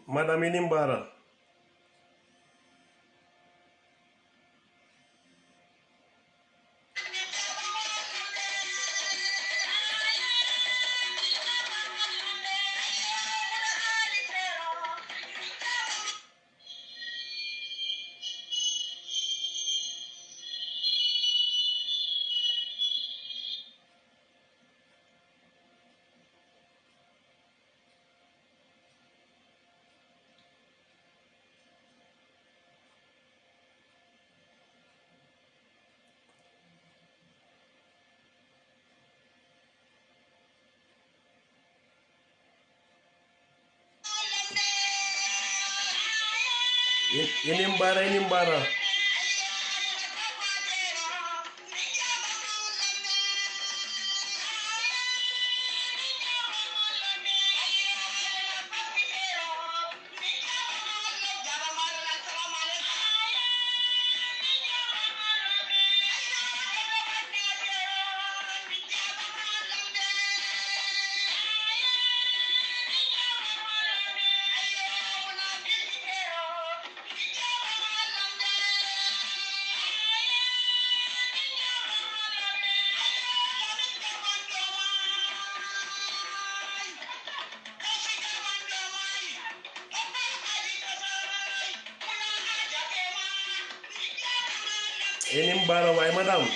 Madame Inimbara. Inimbara. Enim bara way madam.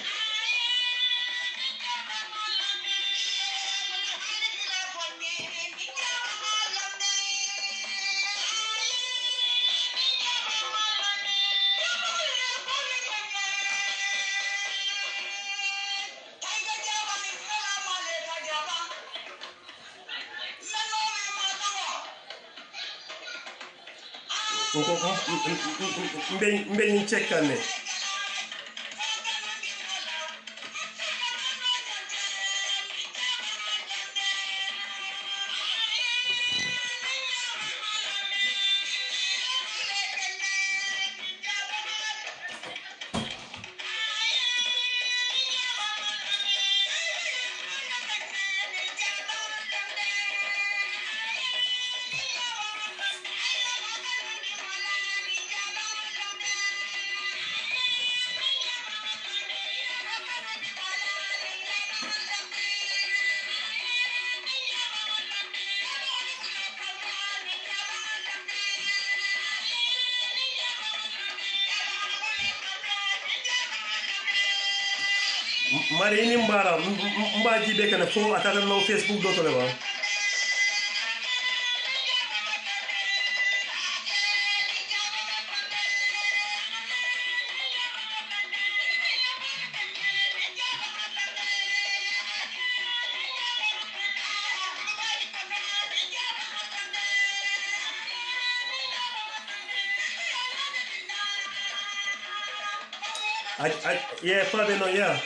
Mbe checkane. Mari enim bara mbaji be kana fo atata no Facebook do to le ba. Yeah, probably no, yeah.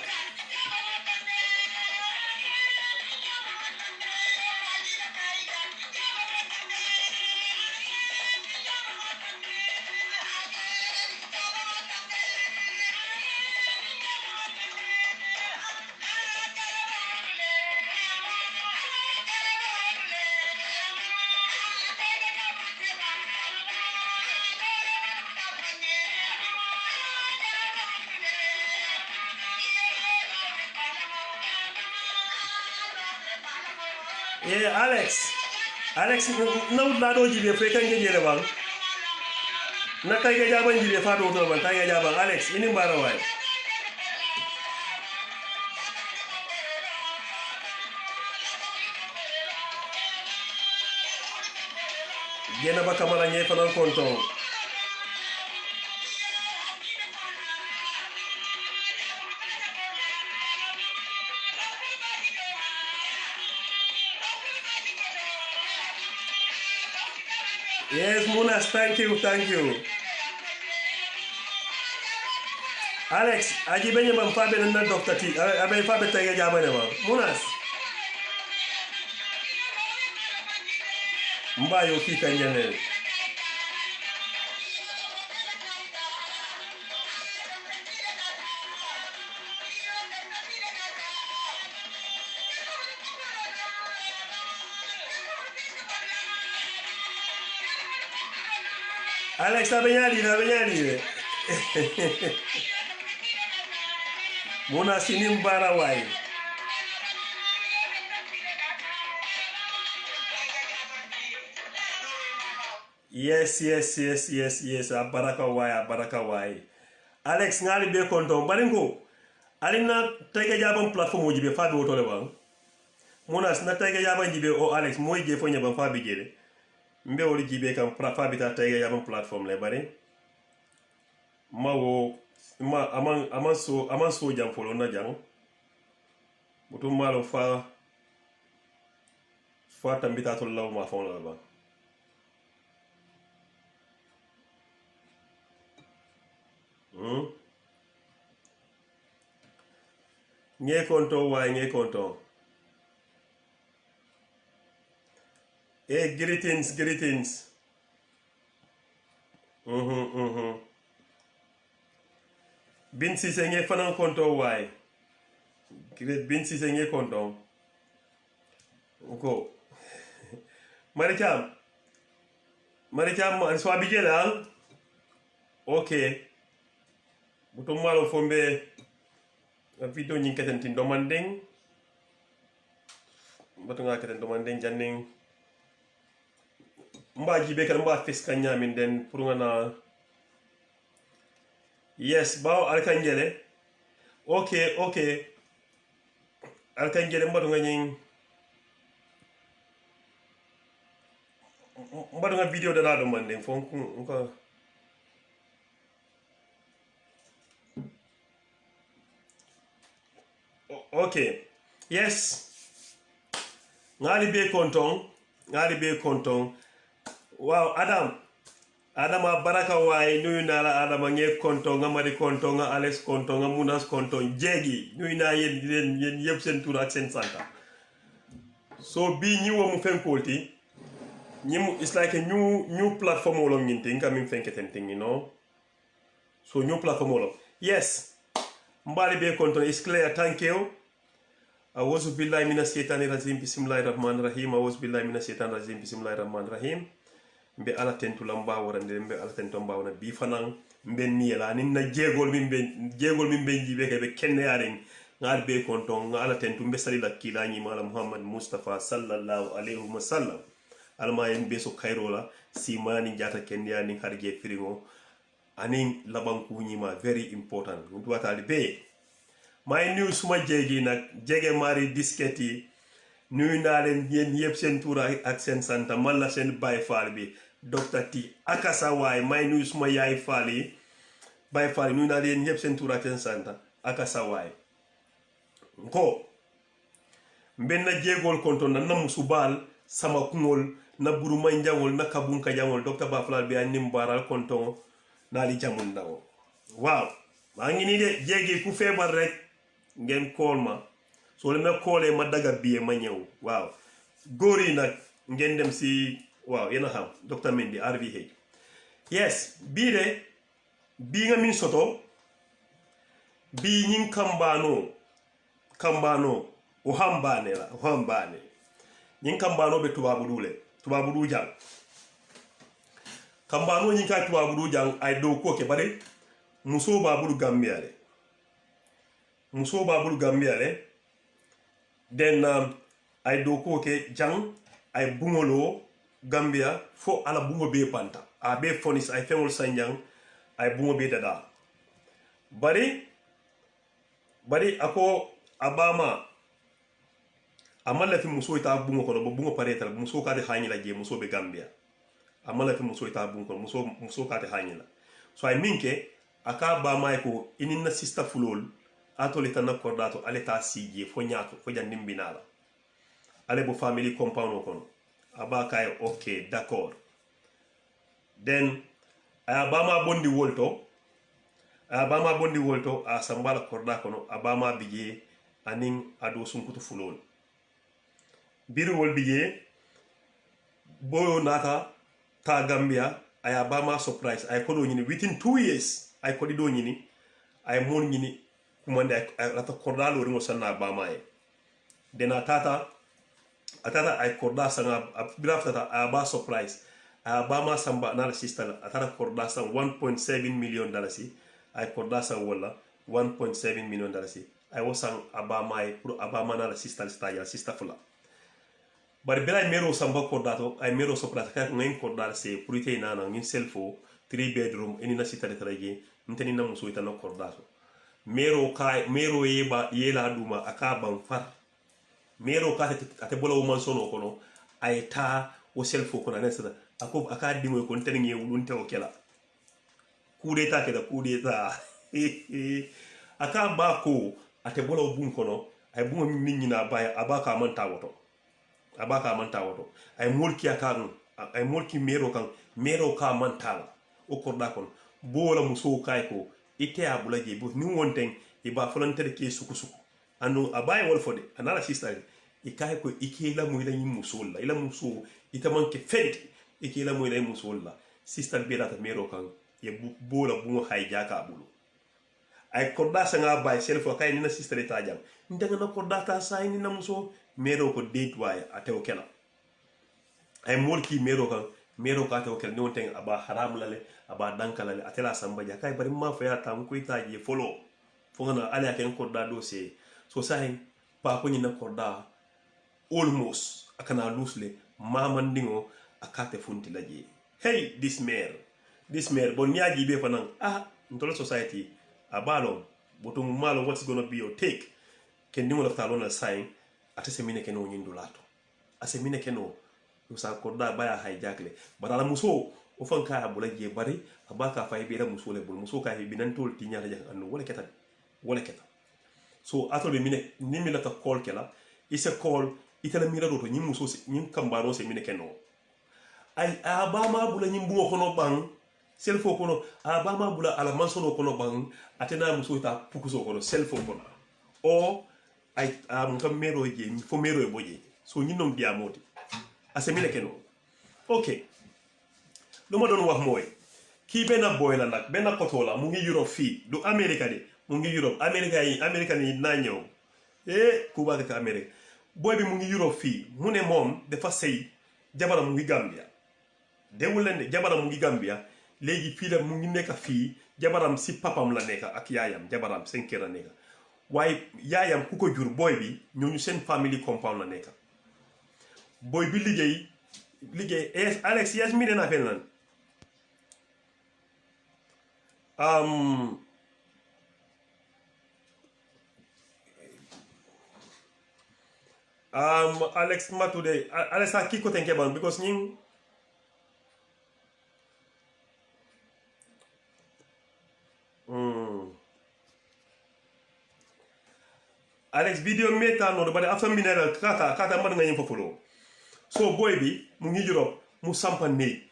Yeah, Alex, no lado jibe fe kan jere ba. Na tay ga jaban jibe fa do to ban tay ga jaban Alex ini mbara way. Gena ba kamara ñe fanan konton. Yes, Munas, thank you. Alex, aji benye mam fabe na doctor ti, abe fabe tege jabane ma. Munas. Mbayo fika njane. Alex, abe nyali. Munas ini mbara way. Yes. Baraka way. Alex ngali be konton barinko. Alina tege jabam platform ojibe fabe wotole ba. Munas na tege jabam jibe o Alex moy je fo nyaba fabe jele. Mbe wori jibe kam fabe ta tege jabam platform le bari. Aman so jam folo na jang. Mutum malo fa tambita to law ma fon la ba. Nye konto. Hey, greetings. Bin si se nye fanan konto way. Bin si se nye konto. Uko. Maricham, swa bije la? Okay. Buto malo fombe video nyin keten tin domandeng. Bato nga keten domandeng janning. Mba jibe kan mba fiska nyamin den pour nga na. Yes, bawo alkanjele. okay alkan jere mbadu nga ñing mbadu nga video dala do mande fon ko okay yes ngali be konton wow adama baraka way nuyu naa la adama ngee konton nga mari konton nga alex konton nga munas konton jeegi nuyu naa yéen yëpp seen tur ak seen santa so bi ñiwo mu fenkolti ñimu it's like a new platform wolo nginti nga min fenketen thing you know so new platform wolo yes mbali be konton is clear thank you awuzu billahi minas shaitani rajim bismillahir rahmanir rahim awuzu billahi minas shaitani rajim bismillahir rahmanir rahim mbe ala tentu lamba warande mbe ala tentu lamba wana bi fanan mbe niyela nin na jegol min be jibe ke be kenne yaren ngal be konton ngala tentu mbe salila kilani mala muhammad mustafa sallallahu alaihi wasallam alma en be so kayrola simani jata kenya ni harje firigo anin laban kunyima very important ndwata be my news suma jegi nak jege mari disketi nuyu naa leen yéen yëpp seen tuura ak seen santa man la seen Baye Fall bi Dr T akasa waay may nuyu suma yaay Fall yi Baye Fall nuyu naa leen yëpp seen tuura ak seen santa akasa waay ko mbenna jeegol konton na namu subal sama kungol na buruma njangol na kabunka jangol Dr Ba Fall bi anim baral konton na li jamun ndaw waaw maa ngi nii de jeegi ku feebar rek ngeen kool ma so le ma koolee ma daga biye ma ñëw waaw góor yi nag ngeen dem si waaw yéen a xam Dr Mendy RVH yes bii nga min soto bii ñing kambano o hambane ñing kambano be tubabu du jang kambano ñing ka tubabu du jang ay do ko ke bare muso babulu gambia le den ay do ko ke jang ay bungolo gambia fo ala bungo be panta a be fonis ay fengol sanjang ay bungo be dada bari ako abama amala fi muso ita bungo ko do bungo paretal muso ka de hanila je muso be gambia amala fi muso ita bungo ko muso ka de hanila so ay minke aka bama ko ininna sista fulol atole tan accordato ale ta sije fo nyaato fo jandim binala ale bo family compound kono abaka e okay d'accord then abama bondi wolto a sambala korda kono abama bije anin ado sunkutu fulol biru wol bije boyo nata ta gambia ay abama surprise ay kodo nyini within 2 years ay kodi do nyini ay mon nyini kumande ata korda lo ringo sanna abama e dena atata ay korda sanga abirafta aba surprise abama samba na sister atata korda sang 1.7 million dollars ay korda sang wala 1.7 million dollars ay wasang abama e pour abama na sister stage sister fula bari bela mero samba korda to ay mero surprise ka ngain korda se pour ite nana ngin selfo 3 bedroom eni na sister traje nteni na muso ita no korda to mero yela duma aka ban far mero ka ate bola woman sono kono ay ta o selfo kono nesata ako aka dimo ko nteni ngi wulun te o kela kudeta aka ba ko ate bola bun kono ay bungo minni na baya abaka man tawoto ay molki aka ay molki mero ka man tala o korda kono bola muso kay ko ite abula je bo ni wonten e ba volontaire ke suku anu abay wol fode anala sister e kay ko ikela mo ila musolla ila muso ita manke fenti ikela mo ila musolla sister be data mero kan e bola bu hay jaka bulu ay korda sanga bay selfo kay ni na sister ta jam ndanga na korda ta say ni na muso mero ko date way atew kela ay molki mero ka atew kela ni wonten aba haram lale aba dankalale atela samba ja kay bari ma fa ya tam ko itaje folo fo ngana ala ken korda do se so say pa ko ni na korda almost akana loosely mamandingo akate funti laje hey this mayor bon nyaaji be fanan ntolo society abalo boto malo what's going to be your take ken ni mo lafta lona sign ate se mine keno nyindu lato ase mine keno usa ko da baya hijackle badala muso o fanka abula je bari abaka fa be da muso le bul muso ka bi nan tol tinya la jang anu wala keta so atole mine ni mi lata call kela is a call itala mira do to nyim muso nyim kambaro se mine keno ay abama bula nyim bu kono bang selfo kono abama bula ala mansono kono bang atena muso ta pukuso kono selfo kono o ay kam mero je fo mero e boje so nyinom diamoti asemile keno okay lu ma doon wax mooy kii benn boy la nag benn koto la mu ngi Europe fii du America de mu ngi Europe America ni naa ñëw ku bëgg ka America boy bi mu ngi Europe fii mu ne moom dafa sëy jabaram mu ngi Gambia déggul leen de jabaram mu ngi Gambia léegi fii la mu ngi nekk fii jabaram si papam la nekk ak yaayam jabaram seen kër la nekk waaye yaayam ku ko jur boy bi ñooñu seen family compound la nekk boy bi liggéey Alex yes mi dena fen lan Alex Matude Alex a kiko tenke ban because nying Alex video meta no bari after mineral kata man nga nyim fofolo so boy bi mu ngi Europe mu sampa néeg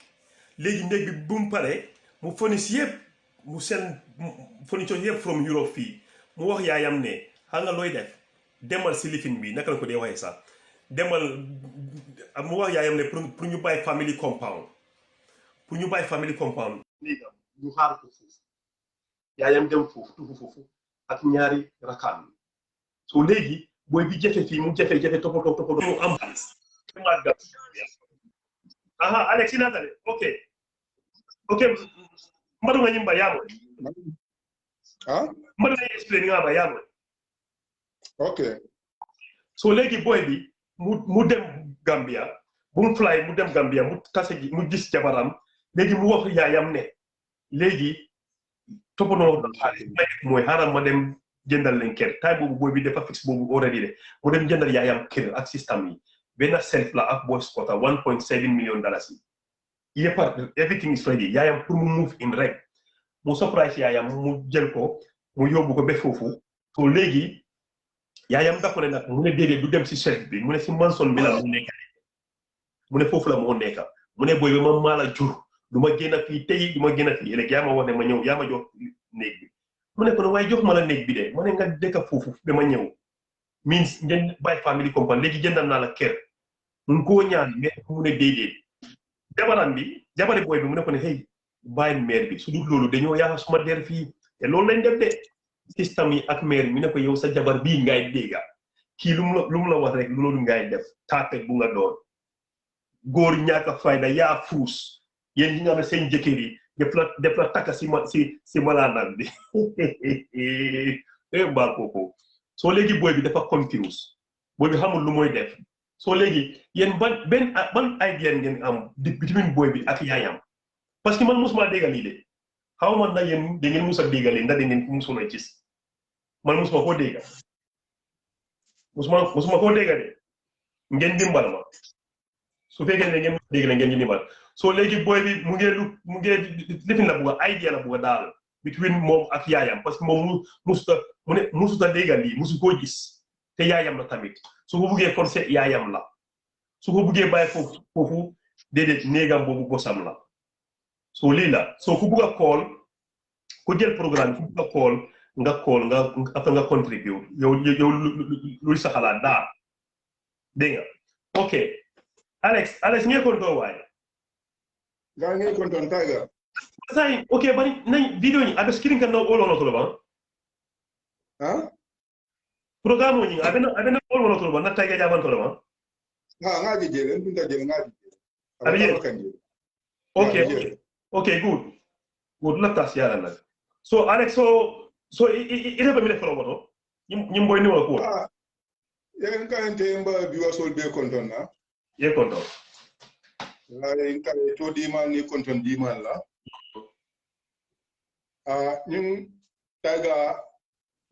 léegi néeg bi bu mu paree mu fonis yëpp mu seen furniture yëpp from Europe fii mu wax yaayam ne xam nga looy def demal si lifin bi naka la ko dee waxee sax demal mu wax yaayam ne pour ñu bàyyi family compound néegam ñu xaar ko foofu yaayam dem foofu tufu foofu ak ñaari rakam so léegi boy bi jafe fii mu jafe toppatoo mu am aha Alex inatale okay mbadu nga nyimba yamo mbadu nga explain nga ba yamo okay so léegi boy bi mu dem Gambia bu mu fly mu dem Gambia mu tase mu gis jabaram léegi mu wax yaayam ne léegi toppatoo mooy xaaral ma dem jëndal leen kër tay boobu boy bi dafa fix boobu already de mu dem jëndal yaayam kër ak système yi benn self la ak boy squatter $1.7 million yëpp everything is ready yaayam pour mu move in rek mu surprise yaayam mu jël ko mu yóbbu ko ba foofu so léegi yaayam da ko ne nag mu ne déedéet du dem si self bi mu ne si manson bi la mu nekk mu ne foofu la moo nekk mu ne boy bi ma maa la jur du ma génn fii tey du ma génn fii ëllëg yaa ma wax ne ma ñëw yaa ma jox néeg bi mu ne ko ne waaye jox ma la néeg bi de ma ne nga dëkk foofu ba ma ñëw means ngeen bàyyi family compagnie léegi jëndal naa la kër mu ko ñaan mais mu ne déedéet jabari boy bi mu ne ko ne hey bàyyi maire bi su dul loolu dañoo yaa suma der fii te loolu lañ def de système yi ak maire mi ne ko yow sa jabar bii ngay dégga kii lu mu la wax rek loolu ngay def taapet bu nga doon góor ñaaka fayda yaa fuus yéen ñi nga xam ne seen jëkkër yi def la takka si malaanam bi baal kooku soo léegi boy bi dafa confuse boy bi xamul lu mooy def soo léegi yéen ban idea ngeen am between boy bi ak yaayam parce que man musuma dégg lii de xaw ma ndax yéen da ngeen musa dégg lii ndax da ngeen musoon a gis man musuma koo dégg musuma koo dégg de ngeen dimbal ma su fekkee ne ngeen dégg la ngeen ñu dimbal soo léegi boy bi mu ngee lifin la bugga idea la bugga daal between moom ak yaayam parce que moom musuta dégg lii musu koo gis te yaayam la tamit su ko buggee forcé yaayam la su ko buggee bàyyi foofu déedéet néegam boobu bosam la so lii la soo ku bugg a call ku jël programme ku bugg a call nga après nga contribute yow luy sa xalaat daal dégg nga ok Alex ngeen kontoon waaye nga ngeen kontoon taaga sai ok bari nañ vidéo ñi abe screen kan no olono to ba programme ñi abena olono to ba na tayga jaban to ba ngaji jele ndunta jele ngaji jele okay good la tas yala nak so Alex so ire ba mi defo woto ñim boy ni wala ko yen kante mba biwa sol be konton na ye konton la en kay to di man ni konton di man la ñun taga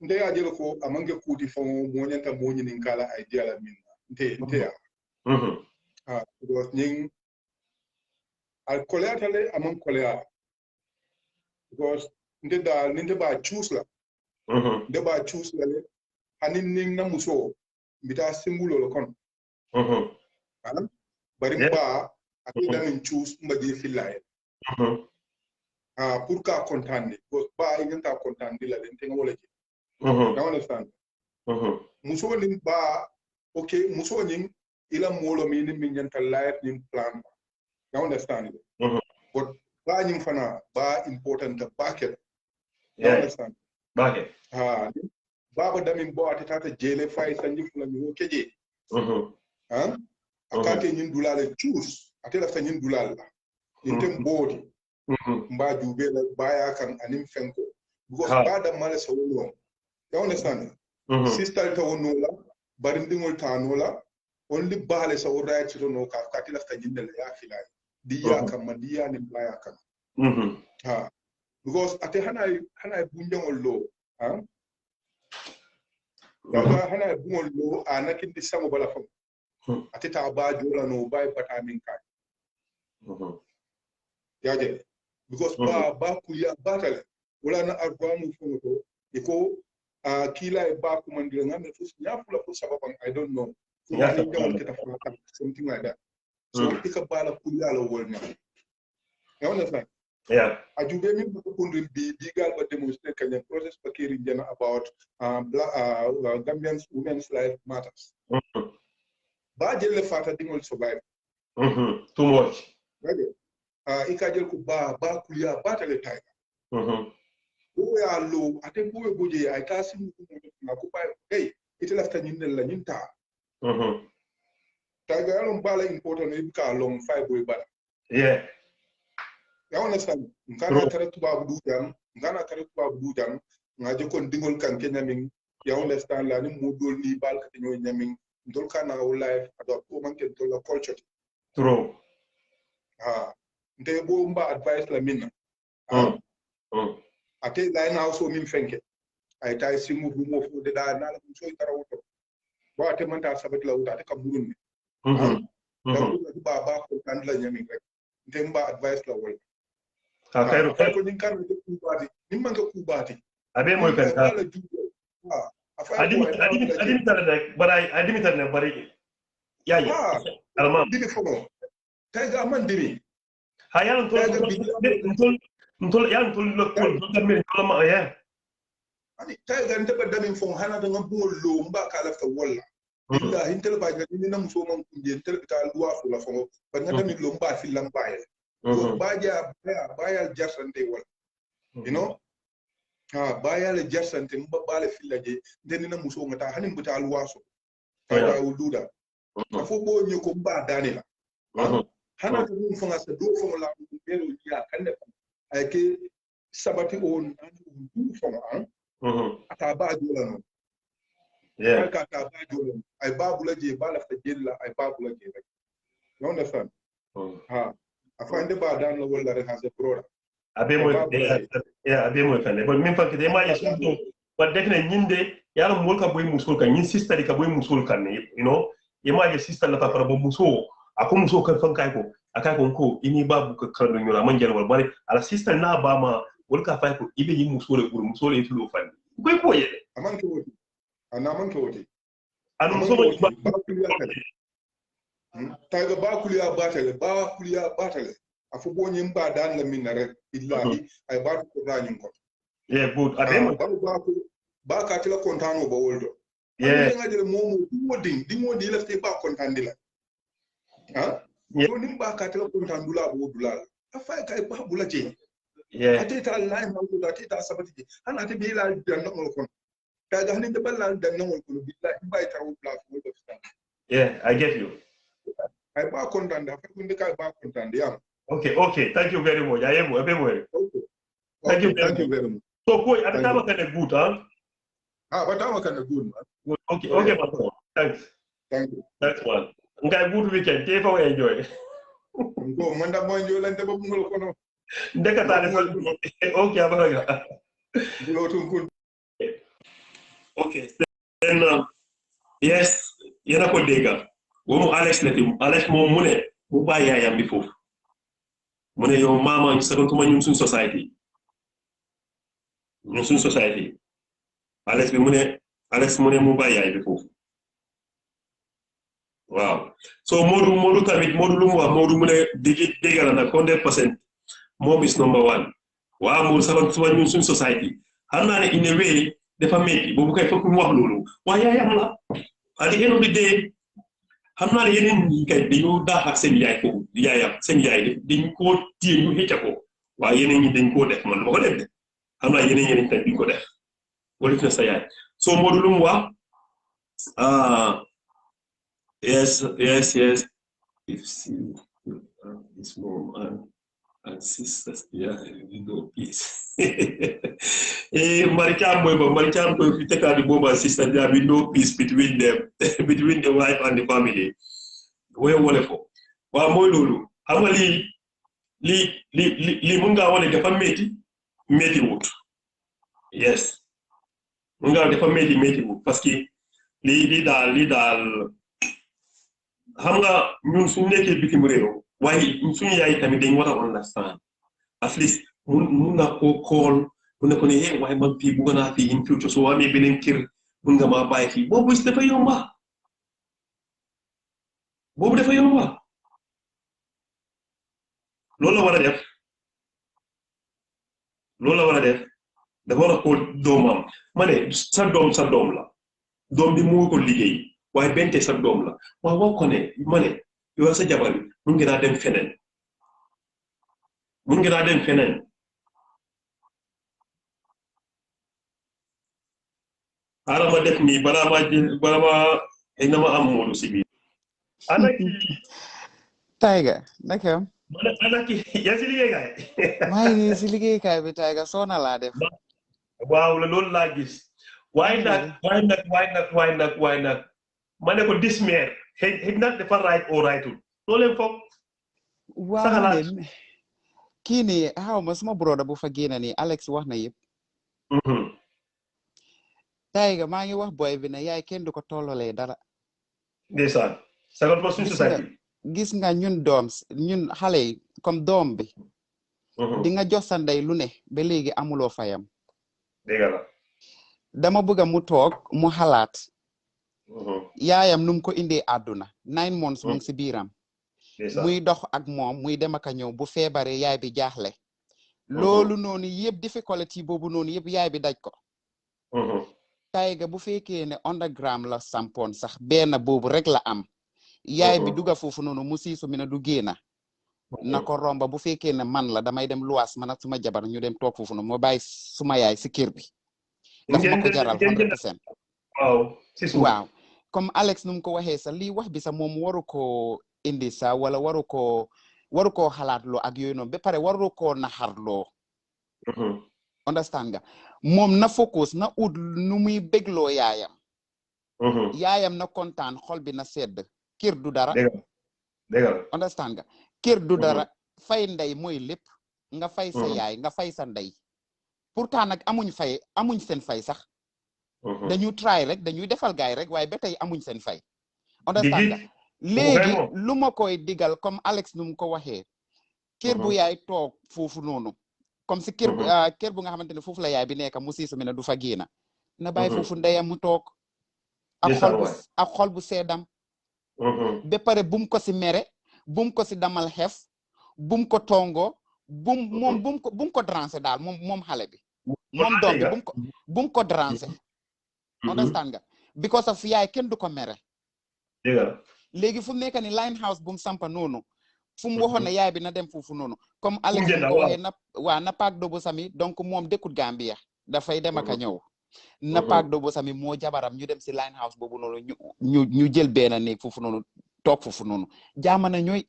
nte ya jelo ko amange kuti fo mo nyanta mo nyini kala idea la min nte ya because ning al kolea tale amon kolea because nte ba choose la nte ba choose la le hanin ning na muso mbita singulo lo kon bari mba ati damin choose mba je filaye pour ka contane because ba ingenta contane la den tenga wala you understand muso ning ba okay muso ning ila molo mi ni nyanta life ning plan you understand but ba ning fana ba important bucket you understand bucket baba damin bo atata jele fay sanji fula mi keje akake nyin dulale choose atela fa nyin dulal la intem bodi mba jube la baya kan anim fenko because bada mala so won you understand sister to no la barindingol ta no la only bale so right to no ka katila fa nyin la ya filay diya kan madiya ni baya kan because ate hana bunjangol lo daga hana bungol lo anakin di sango bala fam atita ba jola no bay batamin ka yaje because ba kuya batale wala na argwamu fongo iko kila ba ku mandira ngam fu ya fula fu sababan I don't know ya ni jawol kita fu something like that so tika bala kuya la wolna you understand ajube min ko kundin bi digal ba demonstrate kanya process pakiri jana about Gambian women's life matters ba jelle fata dingol survive too much ikajel ko ba kuliya batale tayga o ya lo ate ko e boje ay tasim ko na ko bay hey ite lafta nyindel la nyinta tayga yalon bala important e ka long fay boy bala you understand ngana tare tubabu dujan ngaje kon dingol kan kenya min you understand la ni modol ni bal ka ñoy nyamin ndol kana life ado ko man ken to la culture true nte bo mba advice la minna ate line house o min fenke ay tay simu rumo fu de da na la so tarawoto bo ate man ta sabat la wuta ate kam burun ni da ba ko tan la nyamin rek nte mba advice la wol ko din kan ko kubati nim man ko kubati abe moy kan adimi tare rek baray adimi tare ne bari yayi almam dimi fomo tay ga man dimi hayan ntol yan tol lo ko tamir tol ma ya ani tay ga ndaba damin fon hana da ngabol lo mba kala fa walla billahi intel ba ga ni nam so man kunje intel ta luwa fu la fon ba ngadamin lo mba fi lam baye so baya jarsante wal you know baya le jarsante mba bale filaje deni na muso ngata hanim buta alwaso ta wuluda afo bo nyoko mba danila hana to mun fonga sa do fonga la bero ya kanne ay ke sabati on du fonga ata ba jola no ka ta ba jola ay babula je bala fa jella ay babula je rek you understand afande ba dan la wala rek has a brother abe mo abe mo kan but min fakite ma ya sun but dekne nyinde yalla mol ka boy musul kan nyin sister ka boy musul kan you know ima ya sister la fa para bo muso ako muso kan fan kai ko akai ko ini babu ka kan no la manjel wal bari ala sister na ba ma wol ka fa ko ibe yin musul bur musul e tulo fan koy ko yede aman ko woti ana man ko woti an muso ba tayga ba kuliya batale afu bo nyim ba dan la min rek billahi ay ba ko dañum ko good ademo ba ka tila kontano ba woldo nga jere momo di lafte ba kontandi la so nim ba ka tila kontandula bo dulal afay kay ba bula je ateta la ma ko ateta sabati ana te bi la dan ngol kon tayga hanin de balla dan ngol kon billahi bay taw place mo do sta I get you ay ba kontanda fa ko ndika ba kontandi yam okay thank you very much ayemo abemo thank you very much so boy atama kan good batama kan good man okay thanks thanks man ngai good weekend te fa enjoy ngo manda mo enjoy lante ba ngol kono ndeka tane okay abaraga ngol tun kun ok then yes yéen a ko dégga boobu Alex la fi Alex moom mu ne mu bàyyi yaayam bi foofu mu ne yow maama ñu sakantuma ñun suñ society Alex mu ne mu bàyyi yaay bi foofu waaw so Modou tamit Modou lu mu wax Modou mu ne dégg la nag 100% moom is number one waaw Modou sakantuma ñun suñ society xam naa ne in a way dafa métti boobu kay fokk mu wax loolu waaye yaayam la at the end of the day xam naa ne yeneen ñi kay dañoo daax ak seen yaay foofu seen yaay dañ koo téye ñu xëcca ko waaye yeneen ñi dañ koo def man dama ko def de xam naa yeneen tamit duñ ko def wala def na sa yaay so Modou lu mu wax yes if his mom and sisters peace Maricham boy if you take out the mom and sister there be no peace between them between the wife and the family way wonderful wa moy lolu xam nga li mun nga wone dafa métti wut yes mun nga dafa métti wut parce que li daal xam nga ñun suñu nekkee bitim réew waaye suñu yaay tamit dañ war a understand at least mun nga koo call mun na ko ne waaye man fii bëgg naa fii in future soo amee beneen kër mun nga maa bàyyi fii boobu dafa yomba loolu la war a def dafa war a ko doomam ma ne sa doom la doom bi moo ko liggéey waaye bente sa doom la waaye wax ko ne ma ne yow sa jabar bi mun ngeen a dem feneen xaaral ma def nii balaa ma na ma am Modou si biir anaki Tiger naka anaki yaa si liggéey kaay maa ngi si liggéey kaay bi Tiger soona laa def waaw loolu laa gis waaye nag ma ne ko this maire xëy na dafa right or rightul loolu leen foog waaw kii nii xaw ma suma broda bu fa génn nii Alex wax na yëpp Tiger maa ngi wax boy bi ne yaay kenn du ko tollolee dara ndeysaan sagal ma suñu société gis nga ñun xale yi comme doom bi di nga jox sa ndey lu ne ba léegi amuloo fayam dégg la dama bëgg mu toog mu xalaat yaayam num ko indee àdduna 9 months mu ngi si biiram muy dox ak moom muy dem ak a ñëw bu feebaree yaay bi jaaxle loolu noonu yëpp difficulty boobu noonu yëpp yaay bi daj ko Tiger bu fekkee ne underground la sampoon sax benn boobu rek la am yaay bi duga foofu noonu mu siisu mi ne du génna na ko romba bu fekkee ne man la damay dem luwaas man ak suma jabar ñu dem toog foofu noonu moo bàyyi suma yaay si kër bi daf ma ko jaral 100% waaw comme Alex nu mu ko waxee sax lii wax bi sax moom waru koo indi sax wala waru koo xalaatloo ak yooyu noonu ba pare waru koo naxarloo understand nga moom na focus na ut nu muy bégloo yaayam na kontaan xol bi na sedd kër du dara understand nga kër du dara fay ndey mooy lépp nga fay sa yaay nga fay sa ndey pourtant nag amuñ seen fay sax dañu try rek dañuy defal gaay rek waaye ba tey amuñ seen fay understand nga léegi lu ma koy digal comme Alex nu mu ko waxee kër bu yaay toog foofu noonu comme si kër bu nga xamante ne foofu la yaay bi nekk mu siisu mi ne du fa génna na bàyyi foofu ndeyam mu toog ak xol bu seedam ba pare bum ko si mere bum ko si damal xef bum ko tongo bum ko drancé daal moom xale bi moom doom bi bum ko drancé understand nga because of yaay kenn du ko mere léegi fu mu nekk ni line house bum sampa noonu fu mu waxoon ne yaay bi na dem foofu noonu comme Alex ko waxee na paak dobo sami donc moom dëkkut Gambia dafay dem ak a ñëw na paak dobo sami moo jabaram ñu dem si line house boobu noonu ñu jël benn néeg foofu noonu toog foofu noonu jaamana ñooy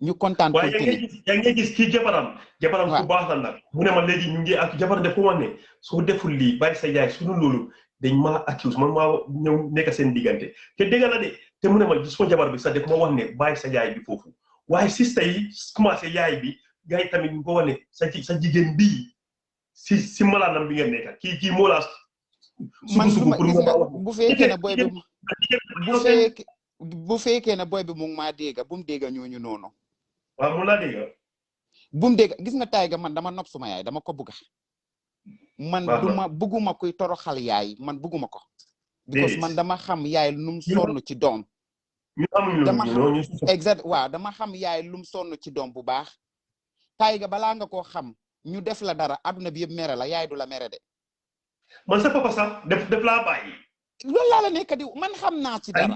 ñu kontaan waaye yaa ngi gis kii jabaram ku baax la nag mu ne ma léegi ñu ngi ak jabar def ko wax ne soo deful lii bàyyi sa yaay suñu loolu dañ maa accuse man maa ñëw nekk seen diggante te dégg la de te mu ne ma suma jabar bi sax def ma wax ne bàyyi sa yaay bi foofu waaye sista yi commencé yaay bi gars yi tamit ñu ko wax ne sa jigéen bii si malaanam bi ngeen nekk kii moo la man duma gis nga bu fekkee ne boy bi bu fekkee ne boy bi mu ngi maa dégga bu mu dégga ñooñu noonu waaw mu la dégga bu mu dégga gis nga Tiger man dama nopp suma yaay dama ko bugga man duma bugguma kuy toroxal yaay man bugguma ko because man dama xam yaay lum sonn ci doom dama xam exact waaw dama xam yaay lum sonn ci doom bu baax Tiger balaa nga koo xam ñu def la dara àdduna bi yëpp mere la yaay du la mere de man sa papa sax def laa bàyyi loolu laa la nekk di man xam naa ci dara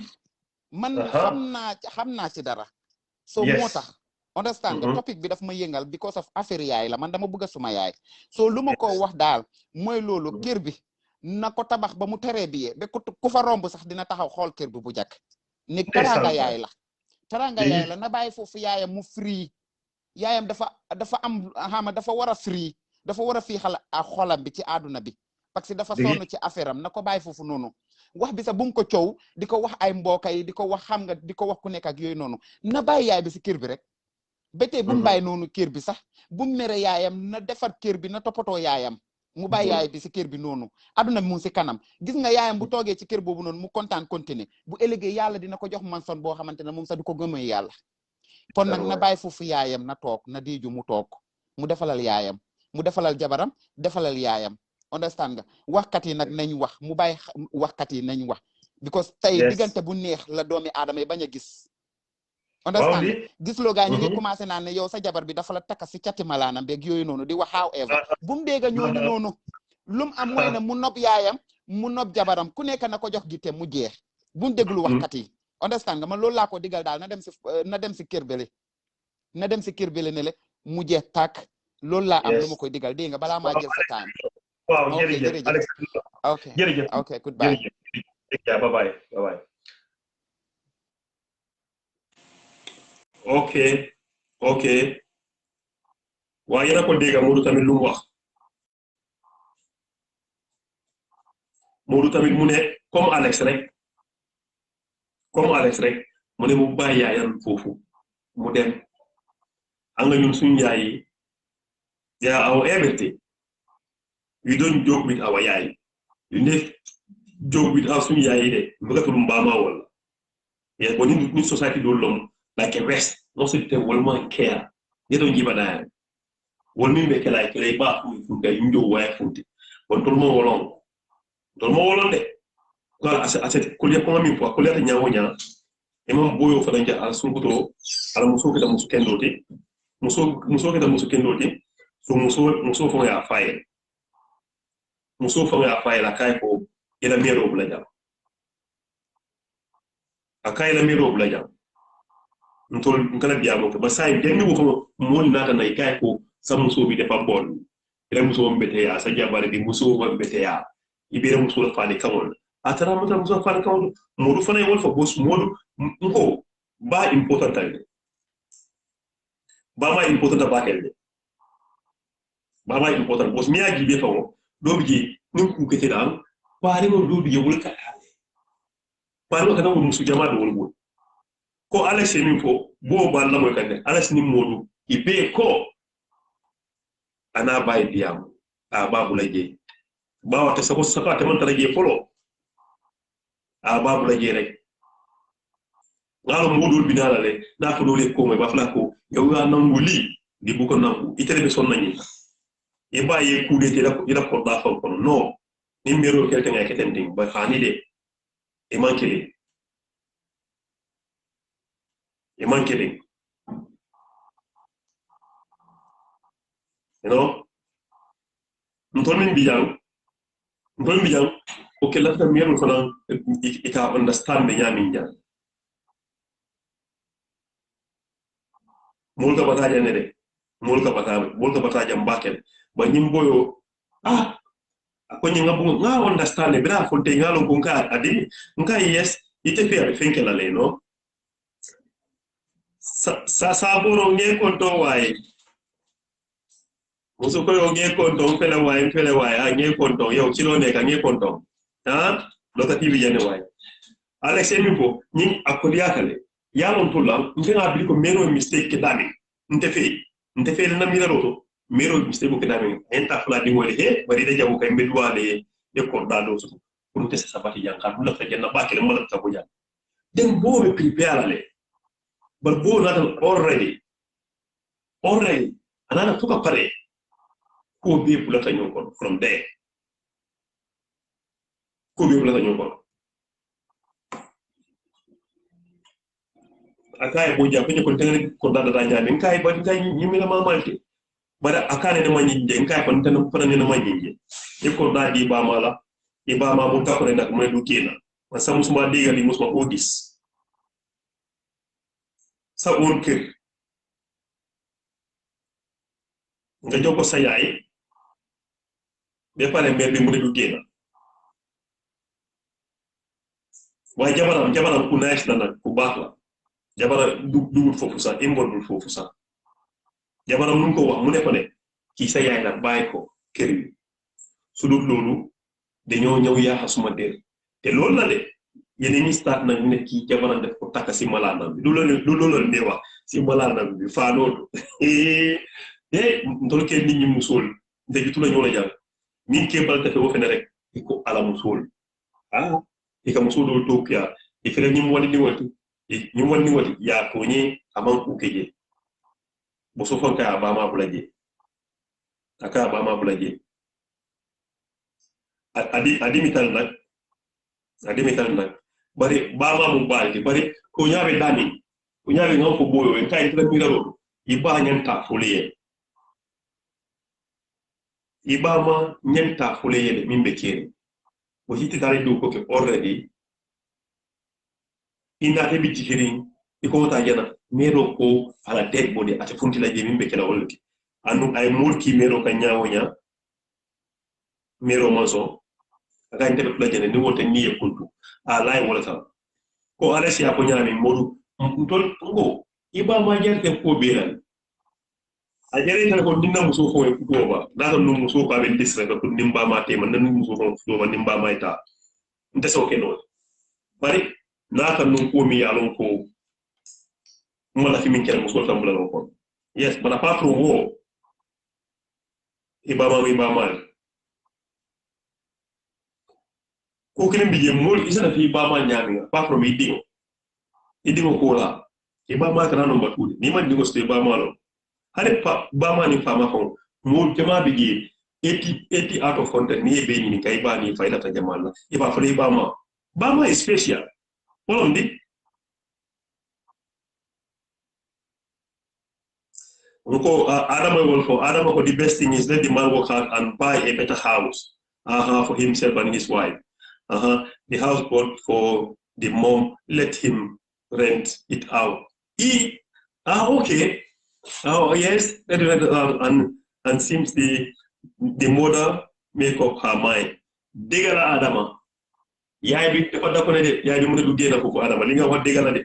man xam naa ci dara so moo tax understand nga topic bi daf ma yëngal because of affaire yaay la man dama bëgg suma yaay so lu ma ko wax daal mooy loolu kër bi na ko tabax ba mu teree bi ba ku fa romb sax dina taxaw xool kër bi bu jàkk ne taranga yaay la na bàyyi foofu yaayam mu free yaayam dafa am xama dafa war a free dafa war a fii xala a xolam bi ci àdduna bi parce que dafa sonn ci affaire am na ko bàyyi foofu noonu wax bi sax bu mu ko coow di ko wax ay mbokk yi di ko wax xam nga di ko wax ku nekk ak yooyu noonu na bàyyi yaay bi si kër bi rek ba tey bu mu bàyyi noonu kër bi sax bu mu mere yaayam na defar kër bi na toppatoo yaayam mu bàyyi yaay bi si kër bi noonu àdduna bi mu si kanam gis nga yaayam bu toogee ci kër boobu noonu mu kontaan continuer bu ëllëgee yàlla dina ko jox manson boo xamante ne moom sax du ko gëmee yàlla kon nag na bàyyi foofu yaayam na toog na diiju mu toog mu defalal yaayam mu defalal jabaram defalal yaayam understand nga waxkat yi nag nañ wax mu bàyyi waxkat yi nañ wax because tey diggante bu neex la doomi aadama yi bañ a gis understand nga gis loo gaa ñu ngi commencé naan ne yow sa jabar bi dafa la takka si cati malaanam beeg yooyu noonu di wax however bu mu dégga ñooñu noonu lum am mooy ne mu nopp yaayam mu nopp jabaram ku nekk na ko jox gite mu jeex bu mu déglu waxkat yi understand nga man loolu laa ko digal daal na dem si kër bele ne le mu jeex tàkk loolu laa am lu ma koy digal dégg nga balaa maa jël sa time waaw jërëjëf Alex jërëjëf ok goodbye bye bye ok waaye yéen a ko dégg Modou tamit lu mu wax Modou tamit mu ne comme Alex rek mu ne mu bàyyi yaayam foofu mu dem anga ñun suñu yaay yi they are our everything we don't joke with our yaay you ne joke with our suñu yaay yi de mbëggatul mbaama wala yes but ni society do lom like a rest no se te wolma care they don't give a damn wolmi be kala kala ba fu ga ndo wa funti bon to mo wolon de ko ase ko le ko mi ko le ta nyaawo nya e mom boyo fa danja al sunkuto ala muso ke da muso kendote muso ke da muso kendote so muso fo ya faye la kay ko ila mero bla jam akay la mero bla jam ntol ngala biamo ko basay denni ko mo nata nay kay ko sa muso bi defa bon ila muso mbete ya sa jabare bi muso mbete ya ibere muso la fani kamol atara muta muso fani kamol modu fana wol fa boss modu ko ba important time ba ma important ba kelde ba ma important boss mi aji be fa mo do bi ni ku kete dal pare mo do bi wol ka pare mo kana musu jama do wol ko Alex min fo bo ba la mo kande Alex ni modu ibe ko ana bay diam a babu laje ba wata sako saka ta man taraje folo a babu laje rek ngalo modul binala le na ko dole ko may ba fla ko yow ya nanguli di bu ko nangu itere be son nani e ba ye ku de la ila ko da fa ko no ni mero kelte ngay keten ding ba xani de e manke de you know ntolmin bijang o kella ta mero fana ita understand nya minja mulka bataja ne de mulka bataja mbakel ba nyimboyo ko nyinga bu nga understand bra fonte ngalo ko ka adi nka yes ite fe fenkela le no sa boro nge ko to waye muso ko nge ko to fele waye nge ko to yow ci lo ne ka nge ko to lo ta tv jene waye Alex mi ko ni akoliya kale ya lon to la ngenga bi ko mero mistake ke dami nte fe na mira roto mero mistake ko dami enta fla di wole he bari da jabu kay mbedwale e ko dado so pour tese sabati janka dula ta janna bakele mala ta ko jan den bo be prepare le but bo not already anana tuka pare ko be bulata nyoko from there ko be bulata nyoko akai bo jabe ko tengene ko dada da nyame kai ba kai nyimina mamalti bara akane ne manyi de kai ko tan fana ne manyi e ko dadi ba mala e ba ma mu takore nak mo du kina man sa musuma digali musuma ko gis sa won kër nga jox ko sa yaay be pare mel bi mu ne du génn waaye jabaram ku nice na nag ku baax la jabara dugul foofu sax imbordul foofu sax jabaram nu ko wax mu ne ko ne kii sa yaay la bàyyi ko kër yi su dul loolu dañoo ñëw yaaxa suma der te loolu la de yeneen ñi start nag ne kii jabaram def ko takka si malaanam bi du loolu ne wax si malaanam bi faa loolu ndol ke nit ñi musul ndegi tu la ñoo la jàng min ke bal tafe wo fene rek iko ala musul ika musul do topia e fere ñi woni ni wati ya ko ñi aman ku keje bo so fonka abama bulaje aka abama bulaje adi mital nak bari bama mu balti bari ko ñaabe dani ko ñaabe ngam ko boyo en kay tan mi raro iba ñanta fuliye ibama ñanta fuliye de min be kere o hiti tare do ko ke already ina te bi jikirin iko ta jana mero ko ala dead body ate funti la je min be kala wolti anu ay mulki mero ka nyaawonya mero maso aga inte be plajene ni wote ni yekuntu ala wala ta ko aresi ya ko nyaami modu ntol ngo ibama jerte ko beran a jere tan ko dinna muso ko e kutoba na tan no muso ko abe disre ko nimba ma tema nan muso ko kutoba nimba ma ita nte so ke no bari na tan no ko mi yalon ko mo la fi min kere muso tan bulan ko yes bana patro wo ibama ko kelen biye mol isana fi ibama nyami patro mi idingo ko la ibama tan no batude ni man dingo ste ibama lo hare bama ni fama ko mo jama bigi 80 out of 100 ni be ni kay ba ni fayda ta jamal e ba fele bama is special wolondi ko adama wol for adama ko the best thing is let the man work hard and buy a better house for himself and his wife the house bought for the mom, let him rent it out okay. Oh yes, and seems the mother make up her mind. Degala Adama. Yaay bi dafa da ko ne de yaay bi mu ne du génn foofu Adama li nga wax degala de.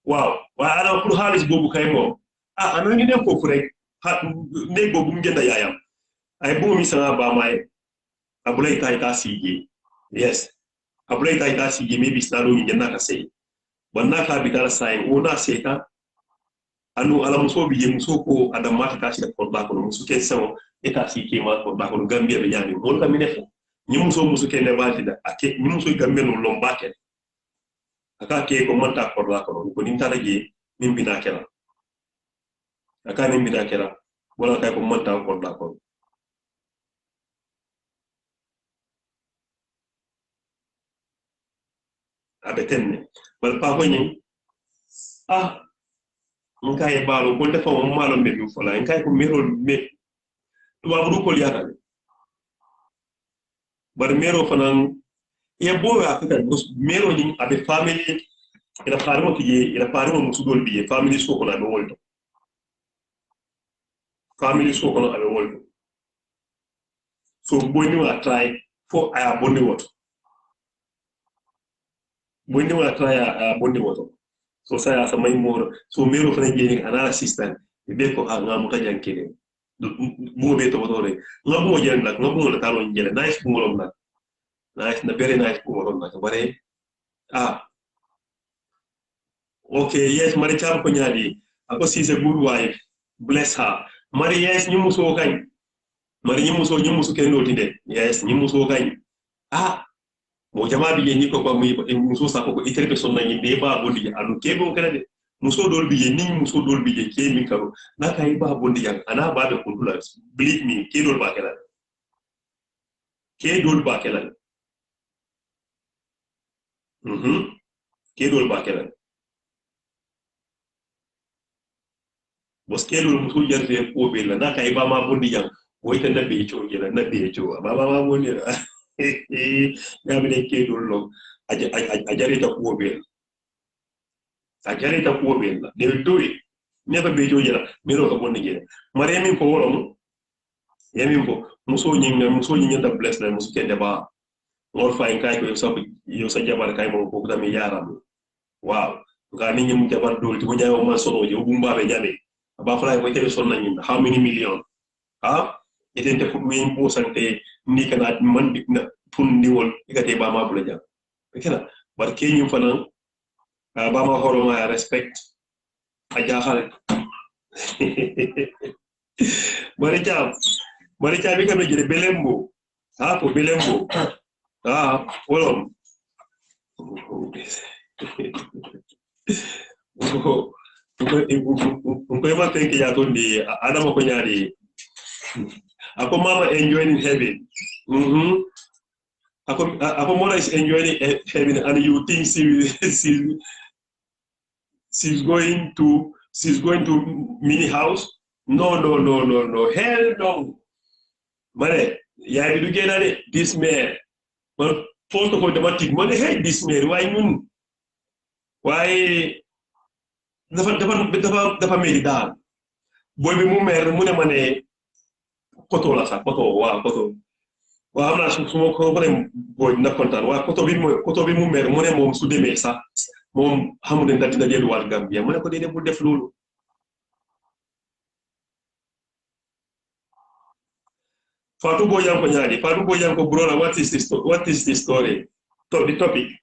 Waaw, waaye Adama pour xaalis boobu kay moom. Ana ngi dem foofu rek néeg boobu mu jënd yaayam. Ay bu mi sama ba may abulay tay ta sije. Yes. Abulay tay ta sije maybe stalo ngi jënd ka sey. Banna ka bi dara say ona seta anu ala muso bi muso ko adamata ta ci ko ba ko muso ken sawo eta ci ke ma ko ba ko gambia be nyami mo ka minefo ni muso ken ne balti da ake ni muso gambia no lombake aka ke ko manta ko ba ko ni tara je min bina kala aka ni bina kala wala kay ko manta ko ba ko abetenne wal pa ko ni nkai balo ko defa mo malo me bi fola nkai ko mero me tuba bu ko liata bar mero fanan e bo afrika mero ni abe family ila parimo tiye ila parimo musudol biye family so ko na be wolto so boni wa try for aya boni woto so saya sama imor so mero fana jeni ana assistant be ko ngamu ta jankene mo be to dore ngamu jen nak ngamu la talon jele nice ngolom nak nice na very nice ngolom nak bare okay yes mari cham ko nyaadi ako she's a good wife bless her mari yes nyumuso kany mari nyumuso ken noti de yes nyumuso kany ah mo jama bi ni ko ba muso sa ko itere be sonna ni be ba bondi anu ke bon kala de muso dol bi ni muso dol bi ke min karo na kay ba bondi yang ana ba be kundula believe me ke dol ba kala ke dol ba kala ke dol ba kala bos ke dol muso jarte ko be la na kay ba ma bondi yang woy tan nabi cho gela nabi cho ba ma bondi ya bi ne ke dol lo a jarita ko be a jarita ko be la de do it never be jo jela miro ka bonni jela mare min ko wolo yamin ko muso nyinga da bless la muso kende ba ngor fa en kay ko yo sa jabar kay mo ko dami yaram wow ga ni nyum jabar dol ti mo nyaaw ma sono je bu mbabe jame ba fala ko tele son nañu how many million ha etente fu mi bo sante ni kana man dikna tun ni wol igate ba ma bula jam kena bar ke nyum fana ba ma horo ma respect a jaxal Mari cabi kami jadi belembo. Apa belembo? Wolom. Unko ema tenki ya tundi ada mo nyari. Ako mama enjoying heaven. Ako mother is enjoying heaven and you think she's going to mini house? No. Hell no. Mane, ya bi du gena de this man. Man photo ko dramatic man hey this man why ñun why dafa meri dal. Boy bi mu mer mu ne mané koto la sa koto wa koto. Wa amna su ko dem boy na kontaan wa koto bi mu mer mu ne mom su démé sa mom xamu ne dal dina delu wal Gambia mu ne ko dédé bu def lolu. Fatu Boyan ko nyadi. Fatu Boyan ko brother, what is the story? The topic.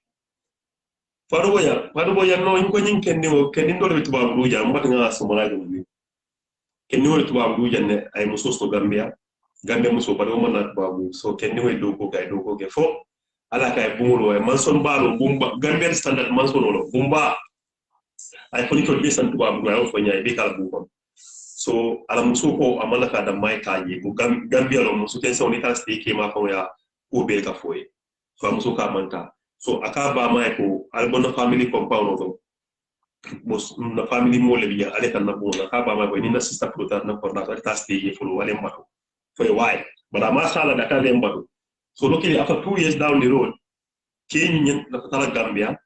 Fatu Boyan no inko nyin kenni ndo le tuba buja mbata nga somala ngi. Kenni le tuba buja ne ay muso sto Gambia. Gambia muso pa do man na tuba bu. So kenni we do ko ke fo ala kay bumulo ay manson balo bumba Gambian standard manson lo bumba ay ko ni ko be san tuba bu ay fo nyaay be kala bu ko. So ala muso ko amala ka da mai kaje ko Gambia lo muso ten sawni ta stake ma ko ya ko be ka foye so muso ka manta so aka ba mai ko albono family compound to bos na family mo le biya ale kan na bo na ka ba mai ko ni na sister prota na ko na ta stake fulu wale mbato foye why but ama sala da ka le mbato so luckily after 2 years down the road kenya nyen na ta Gambia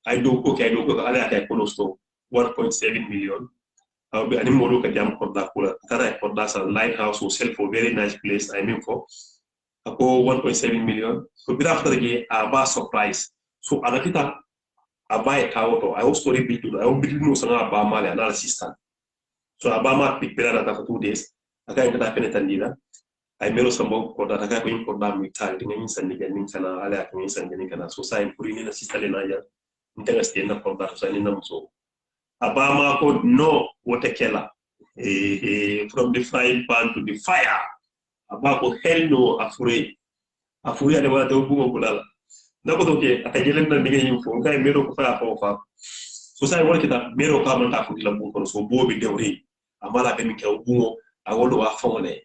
ay do ko ale aka ko no sto 1.7 million. I'll be an immortal jam for that cooler. That's a lighthouse will sell for a very nice place. I mean for 1.7 million. So bit after the game, I buy surprise. So Anakita, I buy a car auto. I also rebuild it. I will build no song about Mali and assistant. So I buy my pick better for 2 days. I can't get a penitendira. I made some work for that. I got going for that with time. Things and getting kana ala things and getting kana. So sign putting in a sister in a year. Interesting for that. So I need so. Abama called no waterkela from the frying pan to the fire. Abako hell no afure ade wala to bugo kulala. Nako to ke akajelen na ndige yimfo kay mero ko fa fa. So sai wala kita mero ka man ta fu la bugo so bobi dewri amala be mi ke bugo awodo wa fongole.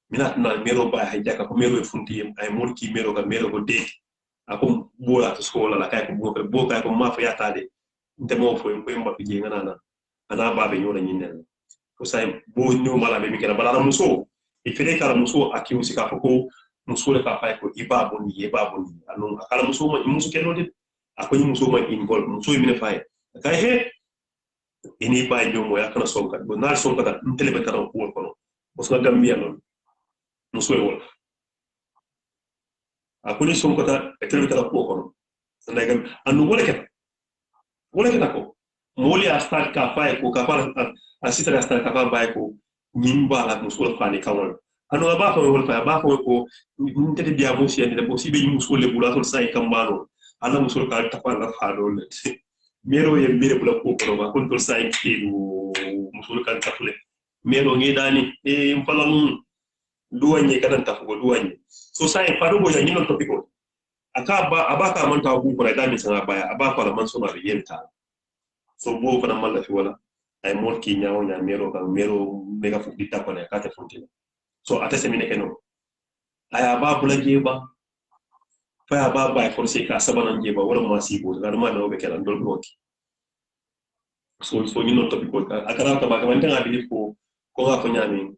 Mina na mero ba hajaka ko mero e funti ay mulki mero ka mero ko de akum bola to skola la kay ko bugo kay ko ma fa yatade. Ntemo fo en ko mba fi ngana ana babe nyona nyinen ko say bo nyu mala be mi kala bala muso e fere kala muso aki usi ka ko muso le ka fay ko ibabo ni anu akala muso ma muso kelo dit akoy muso ma involve muso mi ne fay kay he ini bay jomo yakana sonka bo na sonka da telebe tara ko ko bo so Gambia non muso e wol akuni sonka da telebe tara ko ko ndagam anu wala ko moli astar ka fay ko ka fala asita astar ka fay ko nyimba la musul fani kawol anu ba ko wol fa ba ko ntete dia mo si ande bo si be musul le bula sol sai kambano ana musul ka ta fala fa do le mero ye mire bula ko ko ba kon tol sai ki musul ka ta fule mero ngi dani e mpalam duwanye kadan ta ko duwanye so sai fa do bo ya nyino topiko abaka manta bu ko da min sanga baya abaka la man so ma yenta so bo ko na malla fi wala ay molki nyaawo nya mero kan mero mega fu ditta ko ne ka te fontina so ata semine keno aya ba bulaje ba fa ba ba force ka sabanan je ba wala ma si bo da ma no be kala ndol boti so ni no topic ko akara ta ba ka man tanga bi ko ga ko nyami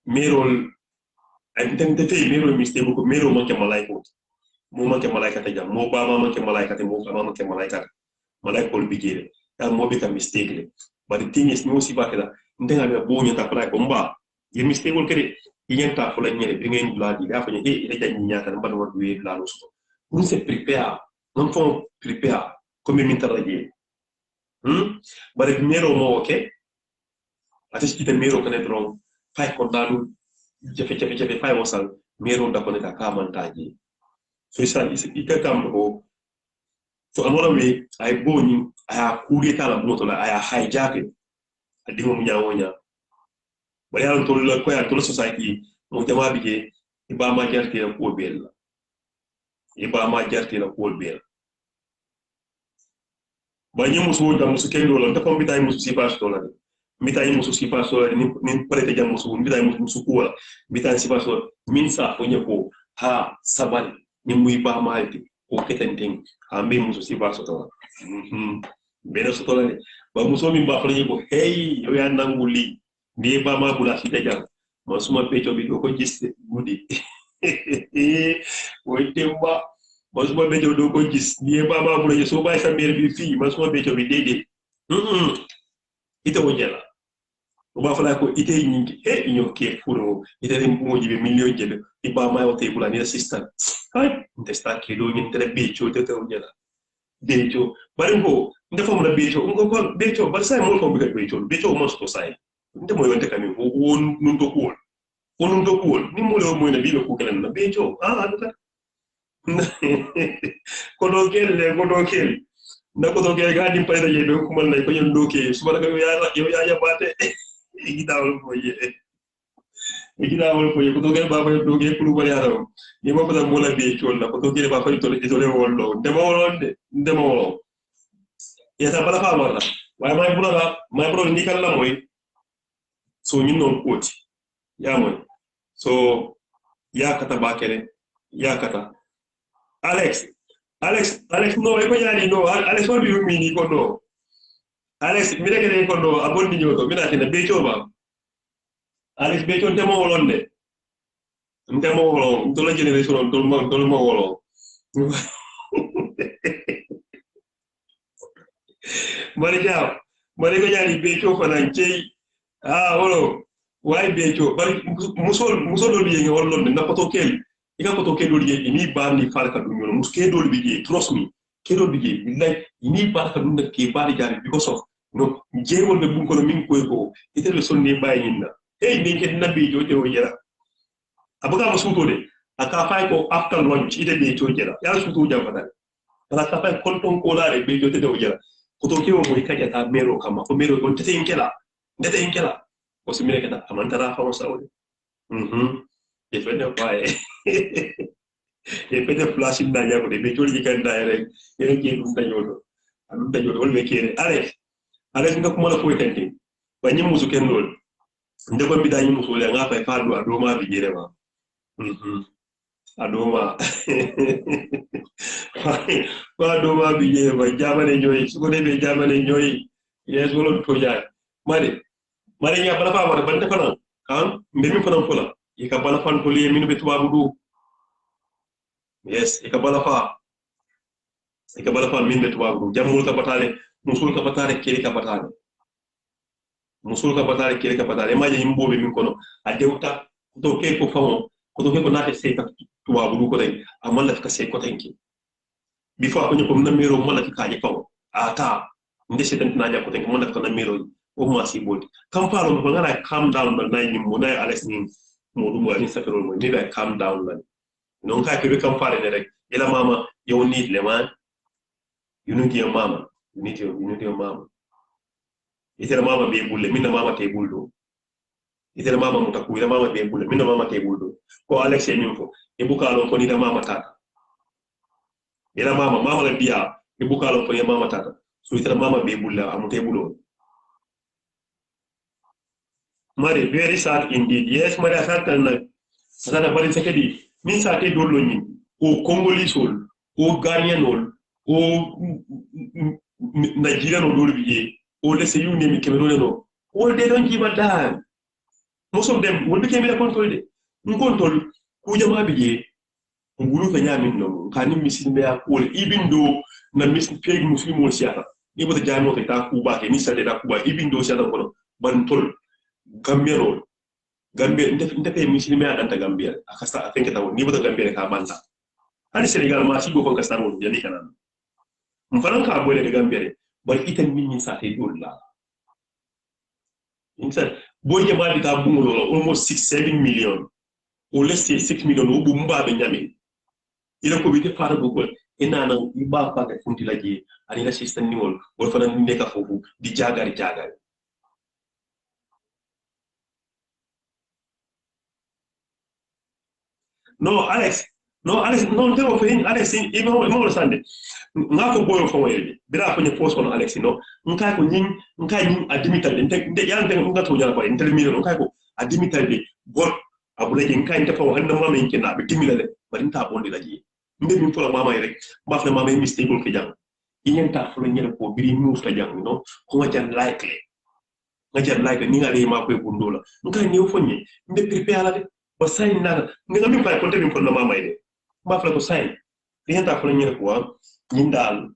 merol ay tente te merol mistake ko merol man ke malaiko mo man ke malaika ta jam mo ba ma man ke malaika te mo ba man ke malaika malaika ko bigere ta mo be ka mistake le but the thing is no si ba kala ndenga be bo nyata fala ko mba ye mistake ko kede yenta fala nyere bi ngeen bladi da fa ni ite jani nyata mban wadu we la lo so on se prepare non font prepare comme min taraje bare mero mo okay atis kita mero kane dron fay ko dalu jafe fay wasal mero da ko ne ka mantaji so isa ika kam ko so anora we ay boni aya kudeta la moto la aya hijack adimo munyawonya bari ala to la ko ya to society mo jama bige iba ma jarte la ko bel iba ma jarte la ko bel ba ñi musu da musu kendo la ta ko bitay musu sifa to la bitay musu sifa to la ni prete jam musu bitay musu ko la bitay sifa to min sa fo ñeko ha sabal ni muy ba malti ko ketending ambe musu sifa to la bene so to la ba muso min ba fa ñeko hey yo ya nanguli ni ba ma bula fi tajal mo suma pecho bi ko gis gudi woy temba mo suma pecho do ko gis ni ba ma bula so bay sa mer bi fi mo suma pecho bi dede ite wonjela o ba fala ko ite nyingi inyo ke furo ite dem mo jibe million jebe iba ma o te bula ni assistant ay ndesta ke do nyin tere becho te wonjela becho bari ko ndefa mo na becho ko becho bari sai mo ko bi becho mo sto sai nde moy wonte kami won nun to kuol ni mo le moy na bi ko kelen na becho aduka ko do kel na ko do kel ga dim pare je do ko man lay ko yon do ke suba ga ya bate igidawol ko ye ko do kel ba do ke kulu bari aro ni mo ko mo la becho la ko do kel ba fa to le wollo de mo wolo ya ta bala fa marra way may bro ni kala moy so ñun non koti ya moy so ya kata bakere ya kata Alex no e ko ñani no Alex won bi mi ni ko no Alex mi rek ko no abondi ñoto mi natina becho ba Alex becho temo wolonde ntemo wolo ntola generation tol mo wolo mari ko ñani becho fanan cey wolo way becho bari musol bi ngi wollonde na ko to kel ika ko to kel dol ye ni bani falka dum ñono muske dol bi je trust me ke dol bi je billahi ni barka dum nak ke bari jari because of no jeewol be bun ko no min ko ite le sonni bayi na ni ke nabi jote o yera abuga musuto de aka fay ko after lunch ite be to jera ya suto jabata ala ka fay konton ko laare be jote de o jera ko to ke o mo ikaja ta mero kama ko mero on tete inkela ndete inkela o simire kata amantara fa o saudi e fede bae e fede flash inda ya ko de be joli kanda ere ere ke dum dañodo wol be kere ale nga ko mala ko tante ba ñi musu ken dol ndeko mi dañi musu le nga fay faadu adoma bi jere ma adoma adoma bi jere ba jamane ñoy su ko debe jamane ñoy yes wolo to jaay mari nya bala fa wara bande fana mbemi fana fola e ka bala fan to li minu be tubabu du yes e ka bala fa min be tubabu du jamul ka batale musul ka batale kiri ka batale ma je yimbobe min kono a dewta to ke ko famo ko to ke ko naate sey ka tubabu du ko tay amalla ka sey ko tanki bi fa ko nyako namero mala ka je famo ata ndese tan na ja ko tanki mala ka namero o ma si bodi kam faro ko ngana calm down na nay mo nay Alex ni mo dum wani safero mo ni ba calm down la non ka ke be kam fare ne rek ila mama you need le man you need your mama you need your mama itera mama be bulle minna mama te buldo itera mama mutaku ila mama be bulle minna mama te buldo ko Alex e min fo e bukalo ko ni da mama tata ila mama la biya e bukalo ko mama tata so ita mama be bulla amute bulo mari very sad indeed yes mari asata na asata bari sekedi min sa te dollo ni o congolisol o ghanaianol o nigerian o dolu biye o lese you name cameroon no all they don't give a damn most of them will become a control de control ku jama biye ngulu ka nyamin no kani misilme ya ko even though na peg muslim o siata ni bota jamo ta ku ba ke ni sa de ta ku ba even though siata ko ban tol gambero Gambia ndete muslimi ya danta Gambia akasta afenke tawo ni bota Gambia ka banda hani Senegal ma sigo kon kasta won yani kana mfaran ka bole de Gambia bal itan min sa te dolla insa boye ma di ka bungulo almost 6-7 million or let's say 6 million o bu mba be nyame ila ko bite fara go ina nan ba ba ka funti laje ani la system ni wol wol fana ni ka fofu di jagari no Alex no te ofin Alex e mo sande ngako boyo fo wele bira ko ni post on Alex no nka ko nyin adimital de yande nga to jara ko intermediate nka ko adimital de bot abulaje nka inte fa wanda mama yake na be timilale bari ta bondi laji mbe min fola mama rek baf na mama mistake ko jang ingen ta fo nyere ko biri move ta jang no ko wajan likely ni ngale ma ko bundola nka ni fonye mbe prepare la de ba sign na nga mi fa ko te mi ko na mama ide ba fa ko sign yenta fo nyere ko nyindal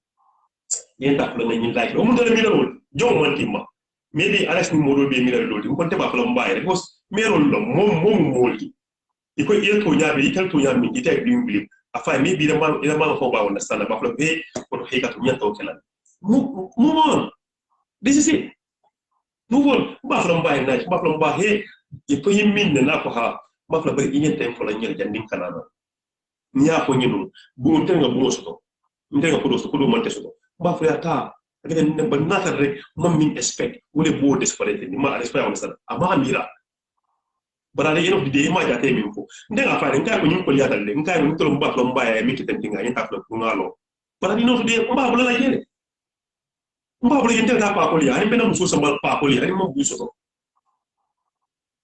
yenta fo ngi like o mun dala mi lawol jom man timma maybe Alex ni modo be mi la lodi ko te ba fa mbaay rek bos merol lo mom molti iko to nyaabe itel to nyaabe ite blim afa maybe ila ma ko ba wona stana ba fa be ko he ka to nyanta o kelan move on this is it move on ba fa mbaay na ba fa mbaay he iko yimmin na ko ha ba fa bari yenta fo la nyer jandin kanana niya ko nyinu bu tenga bu soto ndenga ko do monte soto ba fa ta aga ne ba nata rek mom min expect wole bo desperate ni ma expect on sana ama mira bara le yeno de ma jate min ko ndenga fa ndenga ko nyim ko liata le ndenga ko to mba ko mba ya mi kitentinga yenta ko ngalo bara ni no de mba bula la yele mba bula yente ta pa ko li ani bena muso samba pa ko li ani mo bu soto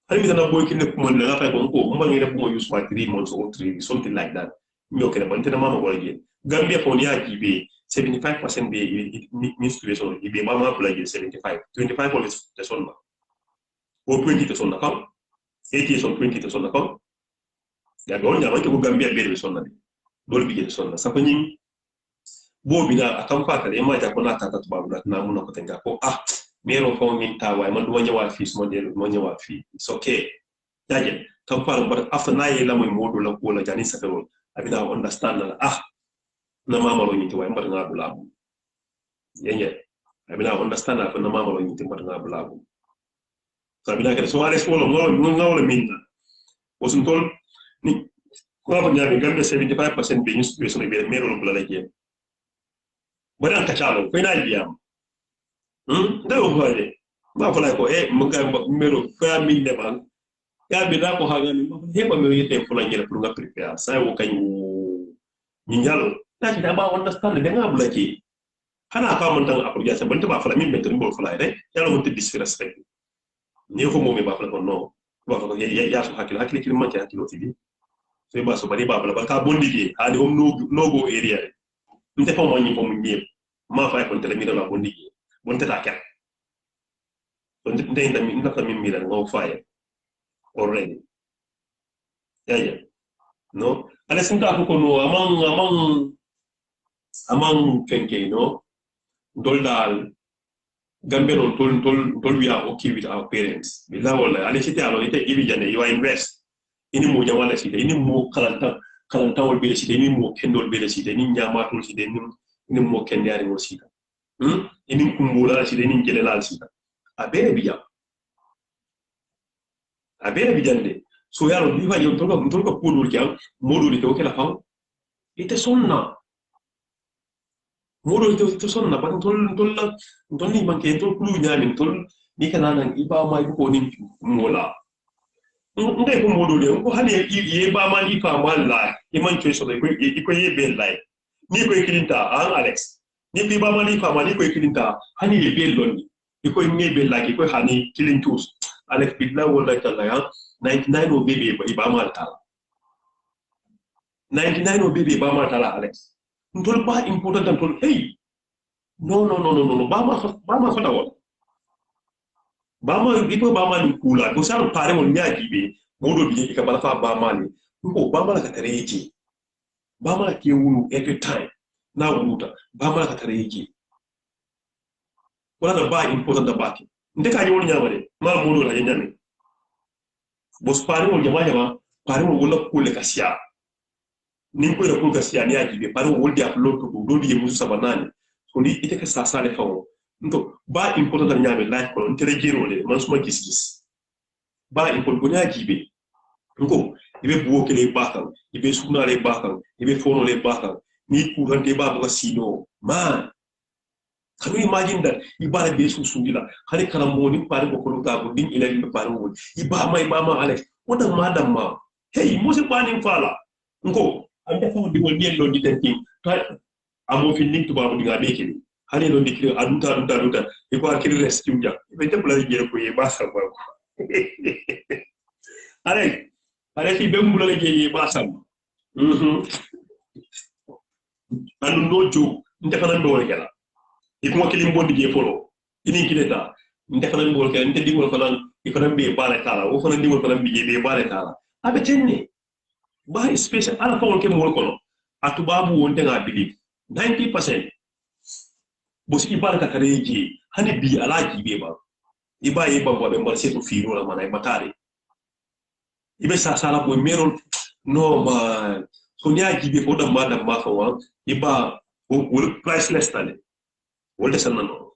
ani mi na boy kinne ko mon la fa ko mba ngi rek mo use for 3 months or 3 something like that mi okay ba ntena mama wala yele Gambia for ni ajibe 75% be menstruation be mama kula 75 25 of the sonna or 20 to sonna kam 80 son 20 to sonna kam ya do nya ko Gambia be sonna dol bi sonna sa ko nyin bo bi na akam fa kale ma ja ko na tata tubabu na mun ko tenga ko mero ko min tawa man do nyawa fi mo nyawa fi it's okay jaje kam fa but after na yela mo modo la ko la jani sakaro abina understand na mama lo nyiti way mbat nga bulabu yenye abina understand na mama lo nyiti mbat nga bulabu sabina ke so ale solo ngolo minna wasun tol ni ko ba nyaami Gambia 75% be institution be mero lo bula lake badan ka chalo ko ina diam ndaw ko ale ba fa ko mga mero fa min de ban ya bi da ko hagani he ba mero yete fula nyere pour nga prepare sa wo kanyu nyalo na ci da ba understand da nga bulake hana fa mun tan apurja sa banta ba fala min bentin bol fala re yalla won te disrespect ni ko momi ba fala ko no ba ko ya so hakili kin man ci hakilo tibi so ba so bari ba fala ba ka bondi ge ani hom no go area nte fa mo nyi ko mun ñepp ma fa ko tele mi da bondi ge bon te ta kat don te ndey mi ndata mi mi la ngo faaye already ya no ale sinta ko no among kenke no doldal Gambia no tol we are okay with our parents bila wala ale cité alo ite ibi jane you invest ini mo jawala cité ini mo kalanta wol be cité ini mo kendol be cité ini nyamatul cité ini mo kendari mo cité ini kumbula cité ini jelelal cité abere bijande so yaro biwa yo tolka kodul kyam modul ke okela fam ite sonna modul ite sonna ban tol ni manke tol kulu nyami tol ni kana nan iba mai ko ni mola ngai ko modul ko hali ye ba man ifa malla e man choice so ko ye be lai ni ko kilinta an Alex ni bi ba mali fa mali ko kilinta hani le be lonni iko ngebe laki ko hani kilintus Alex bidla wala tala ya 99 o bebe ba ma tala 99 o bebe ba ma tala Alex ntol ba important ntol hey no ba ma fata wala ba ma ipo ba ma ni kula ko sa pare mo nyaaki be modo bi ka bala fa ba ma ni ko ba ma ka tareji ba ma ke wulu every time na wuluta ba ma ka tareji wala da ba important da baki ndeka ni woni nyamare ma modo la nyame bos pare mo jama pare mo wala kule kasia ni ko ko kasia ni ajibe pare mo woldi upload to do di musu sabanani ko ni ite ka sasale fawo ndo ba important da nyame life ko ntere jero le man suma gis ba important ko ni ajibe ko ibe buwo kele bakal ibe suna le bakal ibe fono le bakal ni ku hante ba ko sino man can you imagine that ibara be su sundila hali kana moni pare ko ko ta ko din ila be pare wol ibama Alex wona madam ma hey mo se bani fala ngo ande ko di wol den lo di den tin ta amo fi link to babu diga be kele hali lo di kire aduta e ko akiri rescue ja be te bla je ko e basa ba ko Alex be mbulo le je e basa anu nojo ndefana ndore kala iko kilim bondi je folo ini kileta ndefana ngol kala nte dingol fana iko nambe bale kala o fana dingol fana biye be bale kala abe tenni ba special ala fawon ke mol kono atubabu wonte nga believe 90% bosi ibala ka kareji hani bi alaji be ba iba yeba bo be mbal setu firo la mana matari ibe sa sala bo merol no man so nyaji be fo dam madam ma fa iba o priceless tale wolde sanano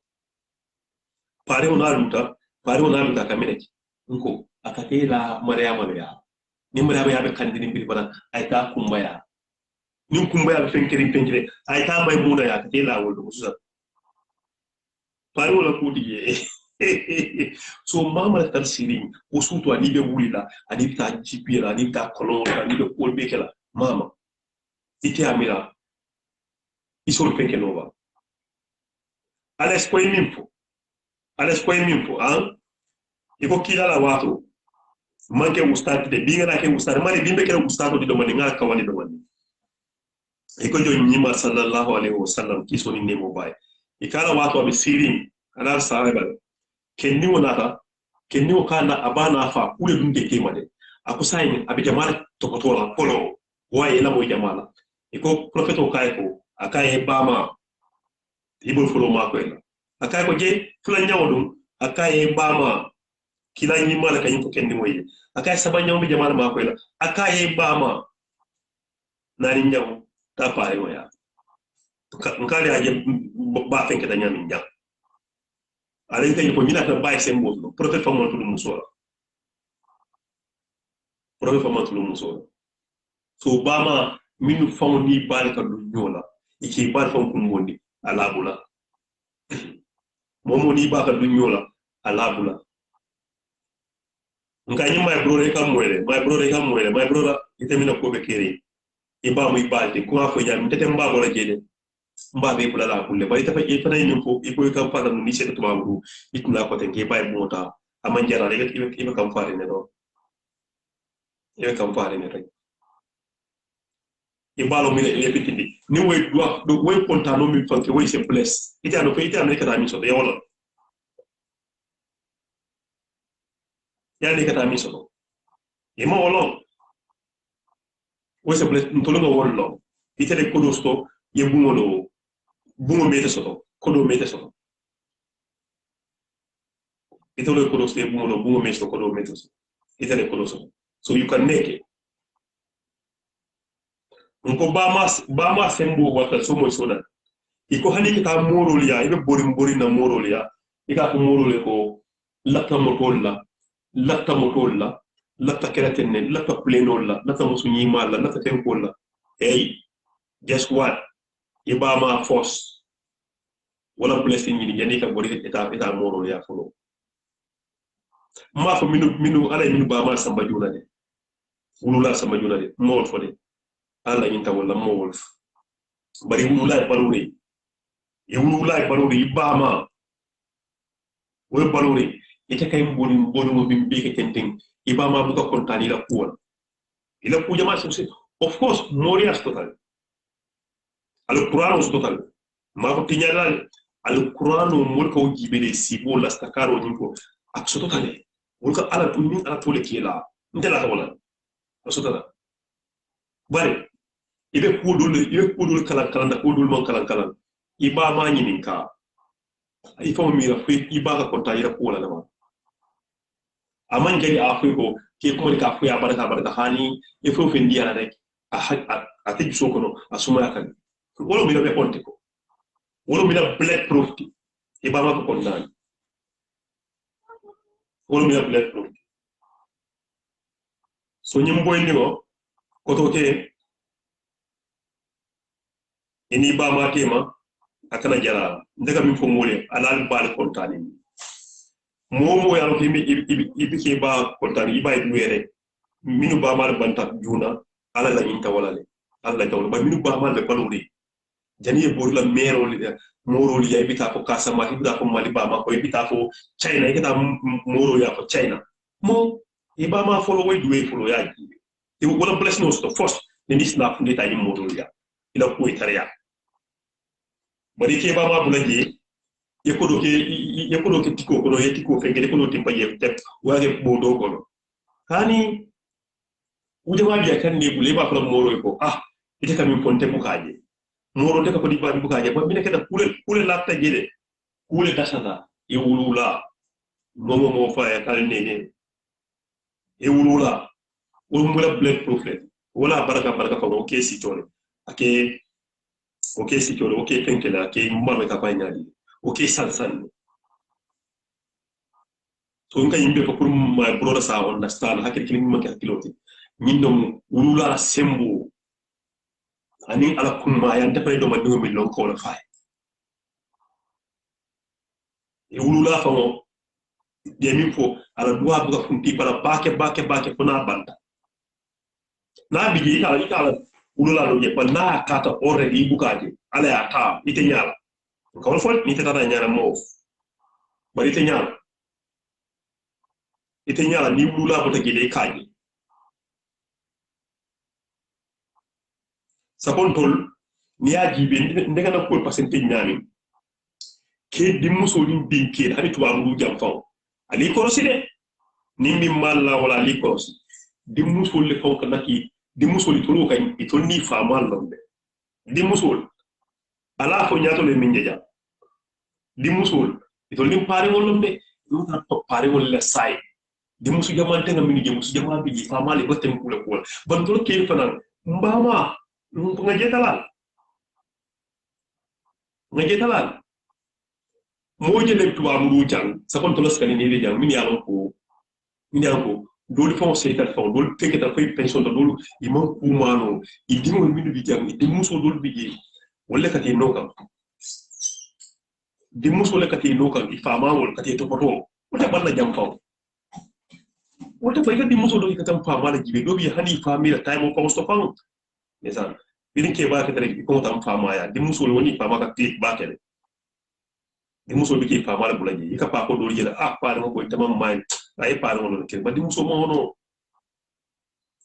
pare ona luta kameneki nko akatela mariama ya ni mariama ya be kandini mbiri bana ayta kumbaya ni kumbaya be fenkere ayta may muna ya akatela woldo mususa pare wala kudi so mama la tarsiri o suto ani be wulila ani ta jipira ani ta kolon ani be kolbe kala mama ite amira isol fenke nova Alex koy minfo iko kila la watu manke ustati de binga na ke ustati mali bimbe ke ustato di domani ngaka kawani domani iko jo nyima sallallahu alaihi wasallam kiso ni nemo bay ikala watu abi sirin ala sahaba kenni wonata kenni wakana abana fa kule dunde temade akusaini abi jamala tokotola polo waye la moy jamala iko profeto kayko akaye bama ibul fulo mako ila akaye ko je fula nyawdum akaye bama kila nyima la kanyiko kendi moye akaye sabanya mbi jamala mako ila akaye bama nani nyaw ta pare moya nkali aje ba fenke da nyami nyaw ale kay ko mina ta bay sembo profet famantu musola so bama minu famoni balka du nyola iki bal fam kumbondi alabula momo ni baka du nyola alabula ngani my brother kam mwele itemina ko be kere iba mu ibalde ko afo jam tete mbabo la jede mbabe bula la kulle bari tafa e fana nyum fo iko kam fala ni se to mabu itna ko tenke bay mota amanjara le ibe kam faare ne do ibe kam faare ne rek ibalo mi le pitindi ni way do way kontano mi fanke way se bless ite ano ite amerika ta mi so de wala ya ni kata mi so e mo wala way se bless ntolo no wala ite le kodosto ye bungolo bungo mete soto kodo mete soto ite le kodosto ye bungolo bungo mete soto kodo mete soto ite le kodosto so you can make it nko bama sembo wata somo soda iko hani kita morolia ibe borim na morolia ika ko morole ko latta motolla latta keratenne latta plenolla latta musunyi malla latta tenkolla hey guess what ibama force wala blessing ni yani ka bori eta morolia folo ma fo minu ala minu bama samba juna de wulula samba juna de mol fo de alla inta wala mo wolf bari wulula balure e wulula balure ibama wo balure ite kay mboni mo bimbe ke tenten ibama buka kontani la kuwa ila ku jama c'est of course morias total al qur'an total ma ko tinyala al qur'an mul ko jibele sibo la stakaro nyiko ak so total mul ko ala tunni ala tole kila ndela ka wala so total bari ibe kudul kalan da kudul man kalan ibama nyininka ifo mira fi ibaga konta ira kula na aman gari afriko ke kuma ka fu ya baraka hani ifo fi ndiya rek a tiji sokono asuma kan wolo mira be konte ko wolo mira black proof ibama ko kondan wolo mira black proof so nyimboy ndimo ko to ke ini ibama tema akana jara ndaga min fo mole alal bal kontani momo ya ko ibi ke ba kontani iba duere minu ba mal banta juna ala la inta wala le alla tawla ba minu ba mal le balori jani e borla mero li moro li ya bita ko kasama bita ko mali ba ma ko bita ko china ikata moro ya ko china mo iba ma follow way duwe follow ya e wala bless no to first ni snap ni tayi moro ya ila ko itariya bari ke ba ma bulaje yekodo ke tiko ko ye tiko fe ngede ko no timba ye tep waage bodo ko hani ujama biya kan ne bule ba fala moro ko ite kam ponte bukaje moro de ko di ba bukaje ba bine keda kule la ta gede kule dasana e wulula momo mo fa ya tal ne e wulula mula black prophet wala baraka fa ko si tole ake si tole tenkela ke mama ka pa nyali salsan so nka yimbe ko pour my brother sa understand hakki kini ma ka kiloti nyindom wulula sembo ani ala kuma ya defay do ma 2 million ko la fay e wulula fa mo de min fo ala duwa buga funti para bake kuna banda na biji ala wulula do je pa na kata already bukaje ala ya ta ite nyala ko fol ni tata nyala mo bari ite nyala ni wulula bota gele kaji sabon tol ni aji be ndega na ko pasente nyami ke dimuso ni binke ani tuwa mu jam faw ali korosi de ni mi malla wala ali korosi dimuso le faw kanaki dimuso li tolo kan itoni fa mal lombe dimuso ala fo nyato le minjeja dimuso itoni pare wolombe do ta pare wol la sai dimuso jamante ngam ni dimuso jamabi ji fa mal gotem kula kula ban tolo ke fanan mbama ngajetalal moje le tuwa mu jang sa kon tolos kan ni jang min yalon ko dole fon setal fon dole teke ta fay pension do dole imam ku mano idimo min bi jang di muso dole bi je wala kati no kam di muso le kati no kam ifama wol kati to poto wala balla jam faw wala fay kati muso do ikatam fama la jibe do bi hani famila time ko stofan nesan bilin ke ba ka tare ko tam fama ya di muso woni fama ka ti ba kele di muso bi ke fama la bulaji ika pa ko do yela pa no ko tamam may ay pa no ke ba di muso mo no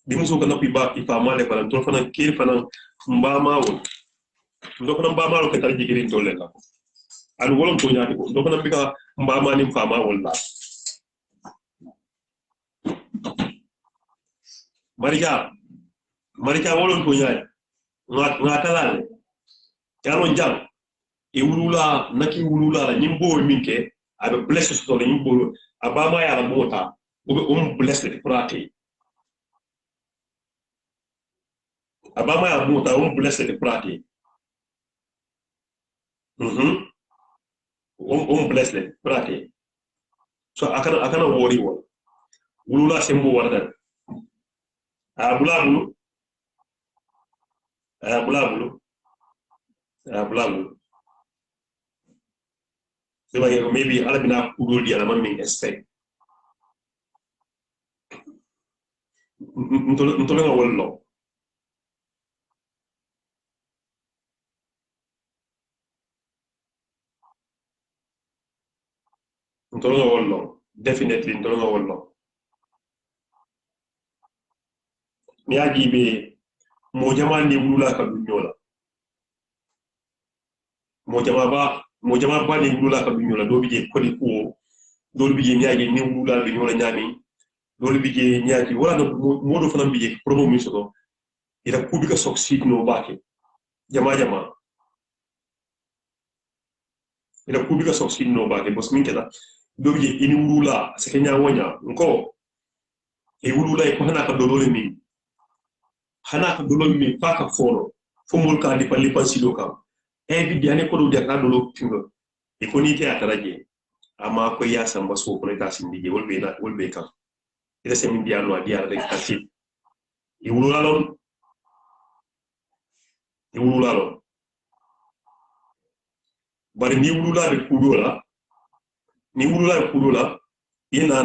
di muso ka nopi ba ki fama le bala to fana ke fana mbama won ndo ko mbama ro ke tare jigirin dole la an wolon to nyaati ko ndo ko mbika mbama ni fama won la marika wolon to nyaati ngatalale yalon jam e wulula naki wulula la nyimbo minke abe blessed to le nyimbo abama ya la mota obe blessed prate abama ya mota blessed prate blessed prate so akana wori won wulula sembo warda bulabulu so maybe alabina kudol di alama min expect ntolo nga wollo ntolonga wollo definitely ntolonga wollo mi yaji be mo jama ni wulula ka dunyola mo jama ba ni wulula ka dunyola do bije kodi ko do bije mi yaji ni wulula be nyola nyami do bije nyaati wala no modo fana bije promo mi soto ila kubika succeed no bake jama ila kubika succeed no bake bos min keda do bije ini wulula se kenya wonya nko e wulula e ko hana ka dolole mi hana ka dolol mi faka foro fomol ka di palli pansilo kam e bidi ane ko do de ka dolo tingo e ko ni te ataraje ama ko ya samba so ko ta sindi je wolbe kam ila se min dialo adia rek tati e wulula lon bari ni wulula be kudola yena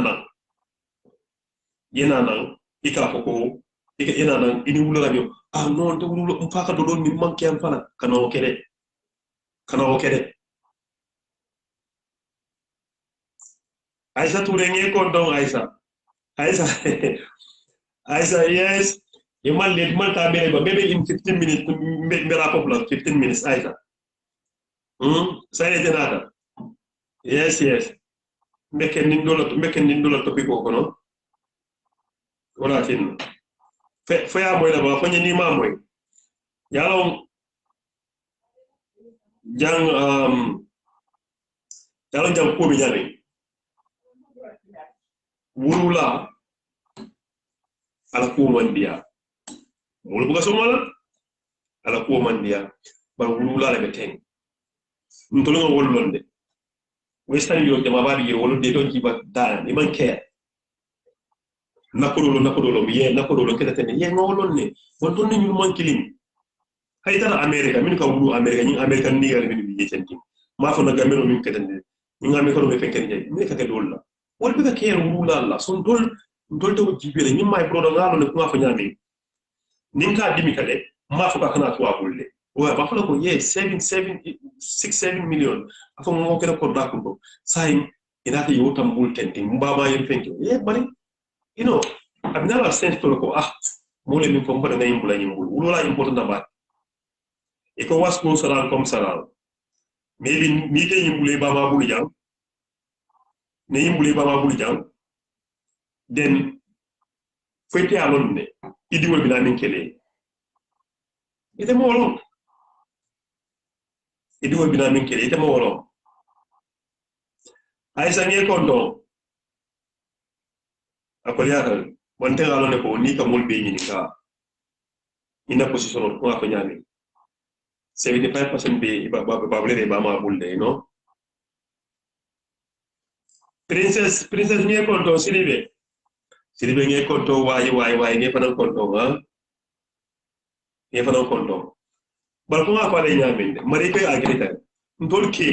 nan ika foko ina nan ini wulula bi non to wulula faka do mi manki am fana kana o kede Aisha turenge ko don Aisha yes imal let man ta bere ba bebe in 15 minutes me rapport 15 minutes Aisha sai denata yes meken nin dola topic ko no wala tin fe ya moy la ba fanya ni ma moy yalon jang ko bi jani wulula ala ko mandiya wulu buga somala ala ko mandiya ba wulula la beten ntolo ngol londe western yo jama babi yo wolu de don jiba dan iman ke nakodolo mi nakodolo keda tene ngolon ne won don ñu man kilim hay tara america min ka wulu america ñi america ni gal min bi yecenti ma fa na gamelo min keda ne ñi ngami ko be fekkene jey mi ka ke dolla wol be ka ke wulula la son dol to jibele ñi may brodo ngalo ne ko fa ñami nin ka dimi kade ma fa ka kana to abulle wa ba fa ko 7 million afa mo keda ko da ko sai ina ta yo tambul tenti mbaba yen fenki bari abinala sense to ko mole min ko mbada ngay mbula nyimbul wulola important na ba e ko was ko saral comme saral maybe ni te nyimbule ba ma bulu jang ne nyimbule ba ma bulu jang den fete alon ne idi wol bina min kele ite mo wolo idi wol bina min kele ite mo wolo ay sangi ko do akoliya wante galo ne ko ni ka mol be ni ka ina position ko fa nyami 75% be ba ble ba ma bulde princess ni ko to siribe ngi ko to wayi ngi fa ko to ngi fa ko to bal ko fa le nyami mari ko agrita ndol ke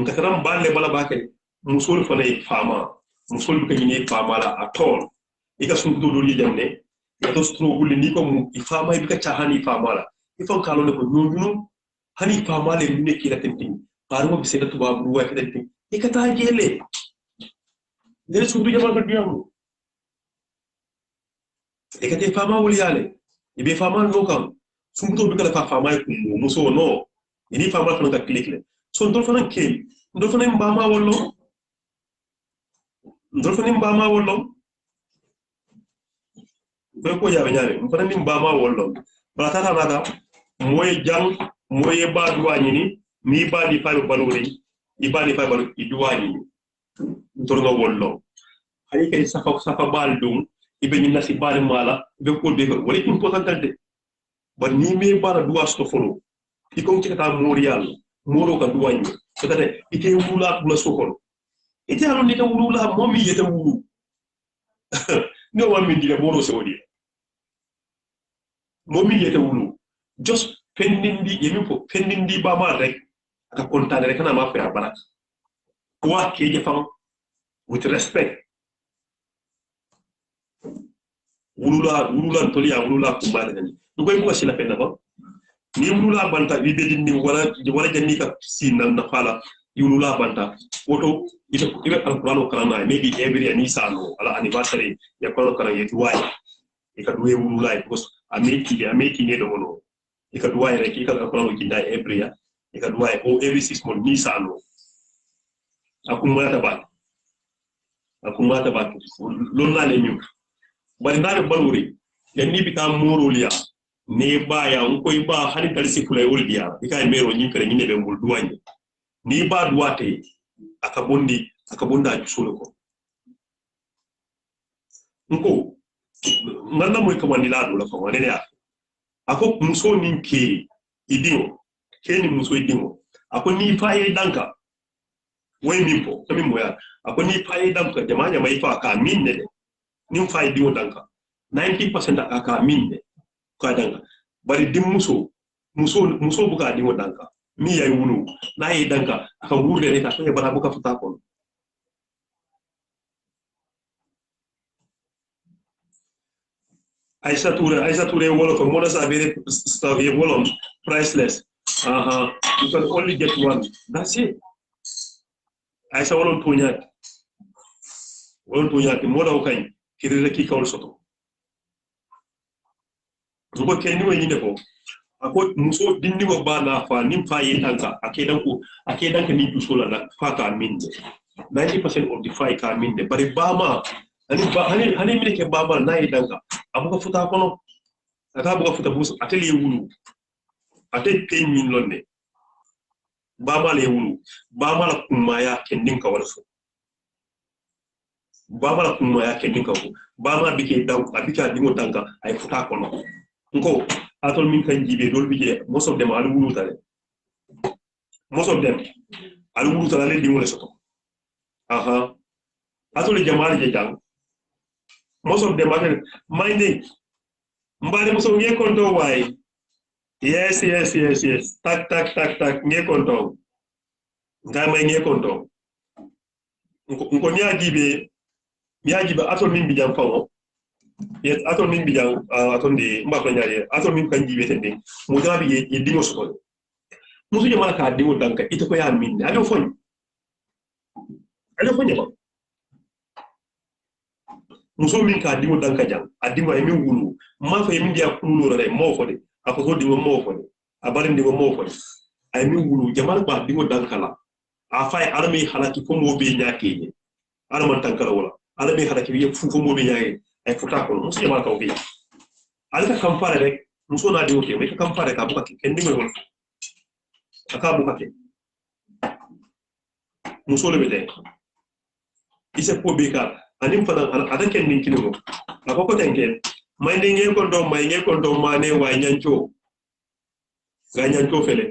ngataram balle bala bakay musul fa lay fama musul ko ni fama la atol ika sun do li jamne ya to struggle ni ko mu ifama ibika chahani fama la ifon kalo ne ko nyunu hani fama le ni ki la tintin paru bi se to babu wa ka tintin ika ta jele dere sun do jama ko diamu ika te fama wuli yale ibe fama no kam sun do bi kala fama ko muso no ni fama ko ka klikle so do fana ke ndo fana mbama wollo ko jabe jabe mo fana mbama wollo bala tata nada moy jang moy ba duwani ni mi ba di fa balori ibani fa balori duwani ntorno wollo hay kay safa baldum ibe ni nasi bal mala be ko be ko wala importante ba ni me bara duwa sto folo iko ci kata morial moro ka duwani peut-être ite wula bula sokolo ite alon ni ta wula momi yete wulu no wa min dile moro se wodi momi yete wulu just pendindi yemi ko pendindi ba ma rek aka kontane rek na ma fa barak wa keje fam with respect wulula toliya wulula kumbare ni ngoy ko sila penna ba ni wulula banta bi bedin ni wala janni ka sinan na fala wulula banta woto ibe alquran karana maybe every ni sano ala anniversary ya ko karana yeti way ikadu wulu lay because ameti ne do mono ikadu way rek ikadu alquran ki dai every ya ikadu way o every 6 months ni sano akumata ba lon na le ñu bari ndabe baluri yan ni bita moroliya ne ba ya koy ba hani dal sikula wol dia ikay mero nyi kare nyine be ngul duwanye ni ba duwate akabonda jusule ko nko nganda moy kamani la do la ko wone ya ako muso ninke idingo keni muso idingo ako ni faye danka way mimpo kami moya ako ni faye danka jamanya mai fa ka minne de ni faye dingo danka 90% aka minne ka danka bari dim muso buka dingo danka mi yay wulu na yi danka aka wurde ne ka to bara buka futa ko Aisha Toure wolo ko mona sa very stuff ye wolo priceless you can only get one that's it Aisha wolo to nyaati moda o kay kirire ki kawol soto ngo kenni mo yinde ko ako muso dindi ko bana fa nim fa yi tanka akedan ka ni tusola na fa ka minde 90% of the fight ka minde bari bama hani mi ke baba na yi danka abuka futa kono aka abuka futa bus atelier wulu ate peñin lonne baba le wulu baba la kumaya kendin ka walfo baba la kumaya kendin ka ko baba bike daw abika dimo danka ay futa kono nko atol min kan jibe dol bije most of them alu wulu tale le dimo le soto atol jamaal je jang most of them are minding mbali muso nge konto way yes tak nge konto ngama nge konto nko mi ajibe atol min bijam fawo yes atol min bijam atol de mbako nyaade atol min kan jibe tende mo jabi ye dingo soto muso jama ka dingo danka ita ko ya min ado fonyo ba muso min ka dingo danka jang adingo e min wulu ma fa min dia kulo re mo fo de apo dingo mo fo de abari dingo mo fo de ay min wulu jamal ba dingo danka la a fay armi halaki ko mo be nyaake arma tankala wala armi halaki bi fu ko mo be nyaake ay futa ko muso jamal ka obi alka kampare rek muso na dingo ke me kampare ka buka ken dingo wala aka buka ke muso le bede ise ko be ka anim fana adaken nin kilo akoko tenke mayde nge kondo mane wa nyancho ga nyancho fele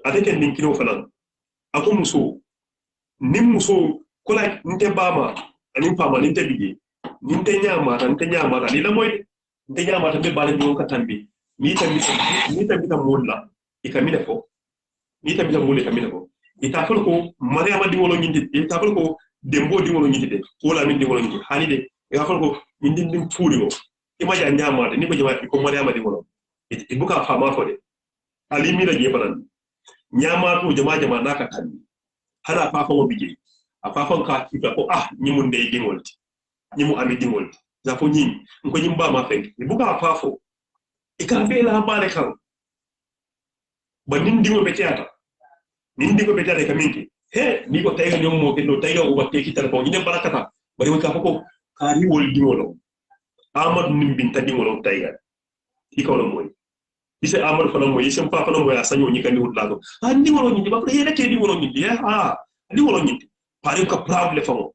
adaken nin kilo fana ako muso nim muso kola nte bama anim pama nte bije nte nyama ni la moy nte nyama ta be bale ngon katambi ni tambi ta molla ikamina fo ita fol ko mariama di wolo nyindi ita fol ko dembo di wolo nyindi wala min di wolo nyindi hani de ita fol ko min fuuri go imaja nyama ni ko jama ko mariama di wolo ibuka fama fo de ali mi la je banan nyama to jama naka tan hada fa fa bije afa fa ka kiba ko nyimun de dingolti nyimu ami dingolti za fo nyim ko nyim ba ma fenk ibuka fa fo ikabe la bare kan ba nin dingo be teata kaminki ni ko tayga nyom mo kendo tayga o batte ki tan ko ni barakata bari ko ko kari wol dingolo amad nim bin ta dingolo tayga ikolo moy ise amad fala moy ise pa fala moy asanyo ni kan ni wudlago dingolo ni ba ko yele ke dingolo ni dingolo ni pare ko proud le famo